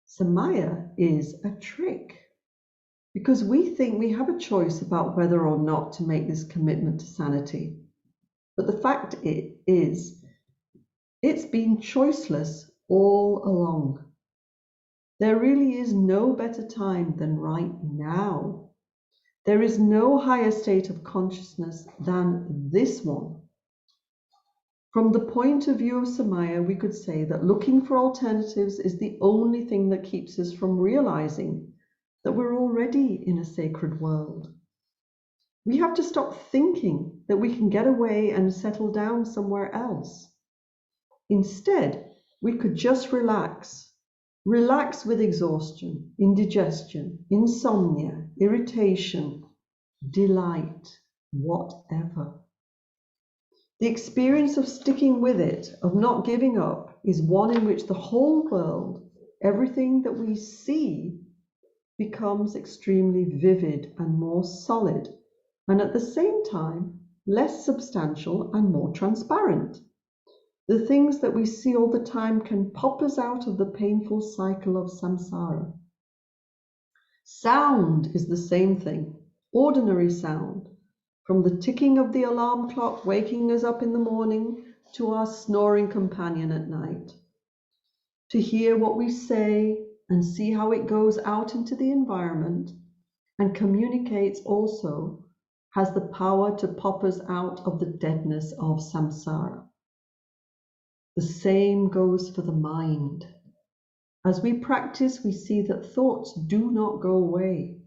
Samaya is a trick, because we think we have a choice about whether or not to make this commitment to sanity. But the fact is, it's been choiceless all along. There really is no better time than right now. There is no higher state of consciousness than this one. From the point of view of Samaya, we could say that looking for alternatives is the only thing that keeps us from realizing that we're already in a sacred world. We have to stop thinking that we can get away and settle down somewhere else. Instead, we could just relax. Relax with exhaustion, indigestion, insomnia, irritation, delight, whatever. The experience of sticking with it, of not giving up, is one in which the whole world, everything that we see, becomes extremely vivid and more solid, and at the same time, less substantial and more transparent. The things that we see all the time can pop us out of the painful cycle of samsara. Sound is the same thing, ordinary sound, from the ticking of the alarm clock waking us up in the morning to our snoring companion at night. To hear what we say and see how it goes out into the environment and communicates also has the power to pop us out of the deadness of samsara. The same goes for the mind. As we practice, we see that thoughts do not go away.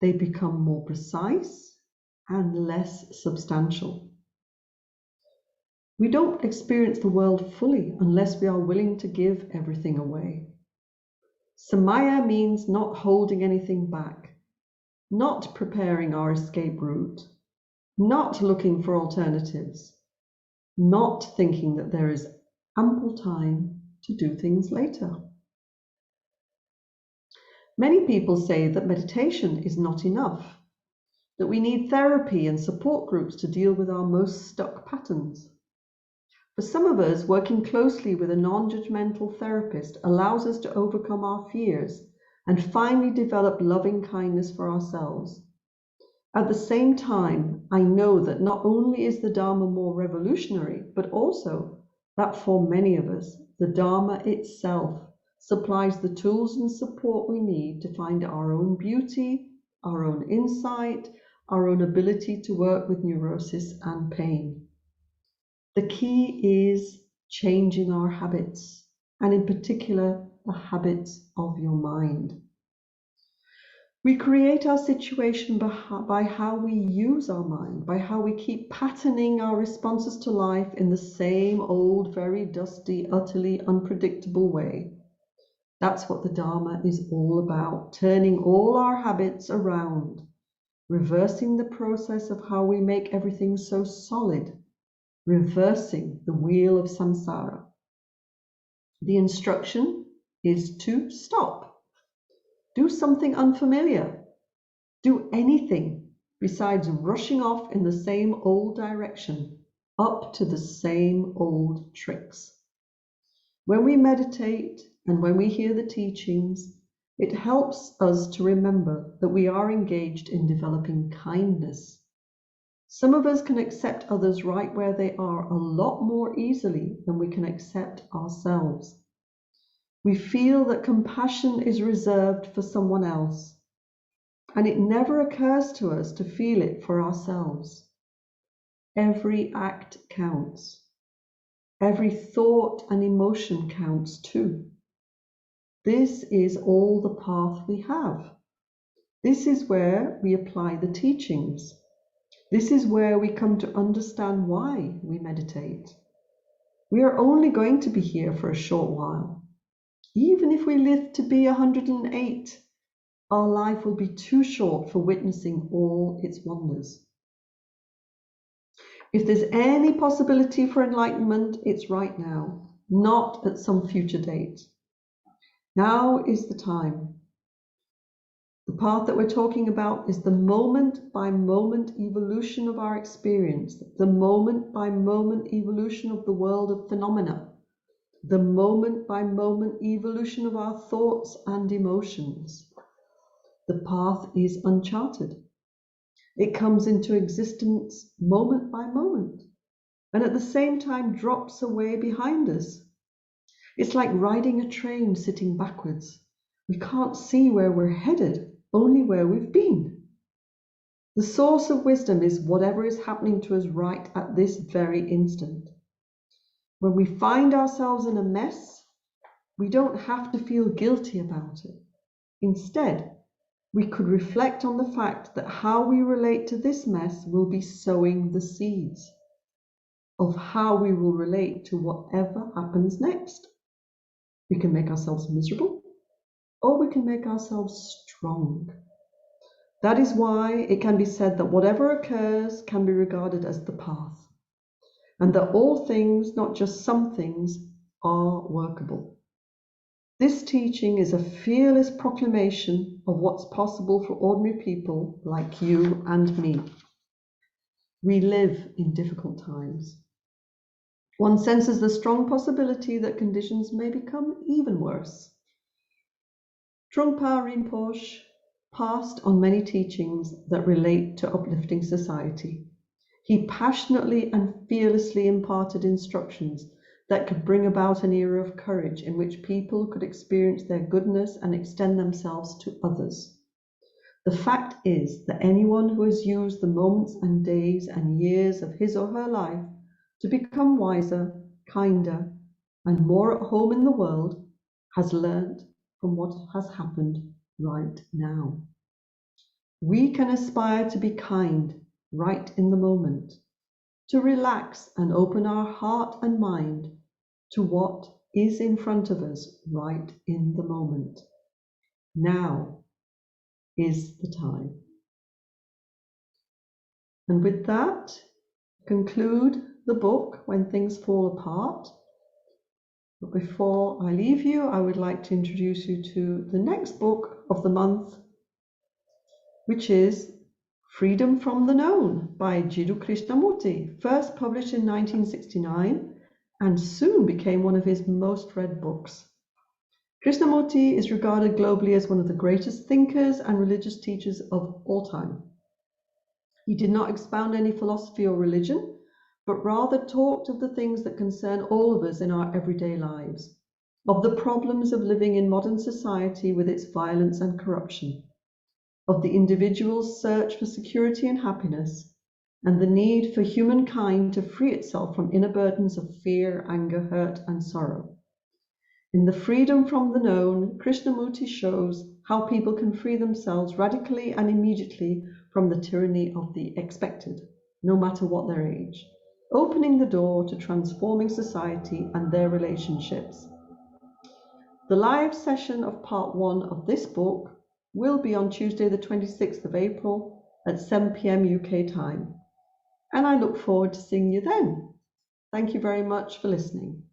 They become more precise and less substantial. We don't experience the world fully unless we are willing to give everything away. Samaya means not holding anything back, not preparing our escape route, not looking for alternatives, not thinking that there is ample time to do things later. Many people say that meditation is not enough, that we need therapy and support groups to deal with our most stuck patterns. For some of us, working closely with a non-judgmental therapist allows us to overcome our fears and finally develop loving kindness for ourselves. At the same time, I know that not only is the Dharma more revolutionary, but also that for many of us, the Dharma itself supplies the tools and support we need to find our own beauty, our own insight, our own ability to work with neurosis and pain. The key is changing our habits, and in particular, the habits of your mind. We create our situation by how we use our mind, by how we keep patterning our responses to life in the same old, very dusty, utterly unpredictable way. That's what the Dharma is all about, turning all our habits around, reversing the process of how we make everything so solid, reversing the wheel of samsara. The instruction is to stop. Do something unfamiliar. Do anything besides rushing off in the same old direction. up to the same old tricks. When we meditate and when we hear the teachings, it helps us to remember that we are engaged in developing kindness. Some of us can accept others right where they are a lot more easily than we can accept ourselves. We feel that compassion is reserved for someone else, and it never occurs to us to feel it for ourselves. Every act counts. Every thought and emotion counts too. This is all the path we have. This is where we apply the teachings. This is where we come to understand why we meditate. We are only going to be here for a short while. Even if we live to be 108, our life will be too short for witnessing all its wonders. If there's any possibility for enlightenment, it's right now, not at some future date. Now is the time. The path that we're talking about is the moment-by-moment evolution of our experience, the moment-by-moment evolution of the world of phenomena, the moment-by-moment evolution of our thoughts and emotions. The path is uncharted. It comes into existence moment by moment, and at the same time drops away behind us. It's like riding a train sitting backwards. We can't see where we're headed, only where we've been. The source of wisdom is whatever is happening to us right at this very instant. When we find ourselves in a mess, we don't have to feel guilty about it. Instead, we could reflect on the fact that how we relate to this mess will be sowing the seeds of how we will relate to whatever happens next. We can make ourselves miserable, or we can make ourselves strong. That is why it can be said that whatever occurs can be regarded as the path, and that all things, not just some things, are workable. This teaching is a fearless proclamation of what's possible for ordinary people like you and me. We live in difficult times. One senses the strong possibility that conditions may become even worse. Trungpa Rinpoche passed on many teachings that relate to uplifting society. He passionately and fearlessly imparted instructions that could bring about an era of courage in which people could experience their goodness and extend themselves to others. The fact is that anyone who has used the moments and days and years of his or her life to become wiser, kinder, and more at home in the world has learnt from what has happened right now. We can aspire to be kind right in the moment, to relax and open our heart and mind to what is in front of us right in the moment. Now is the time. And with that, conclude the book When Things Fall Apart. But before I leave you, I would like to introduce you to the next book of the month, which is Freedom from the Known by Jiddu Krishnamurti, first published in 1969 and soon became one of his most read books. Krishnamurti is regarded globally as one of the greatest thinkers and religious teachers of all time. He did not expound any philosophy or religion, but rather talked of the things that concern all of us in our everyday lives, of the problems of living in modern society with its violence and corruption, of the individual's search for security and happiness, and the need for humankind to free itself from inner burdens of fear, anger, hurt, and sorrow. In the Freedom from the Known, Krishnamurti shows how people can free themselves radically and immediately from the tyranny of the expected, no matter what their age, opening the door to transforming society and their relationships. The live session of part 1 of this book will be on Tuesday the 26th of April at 7 p.m. UK time, and I look forward to seeing you then. Thank you very much for listening.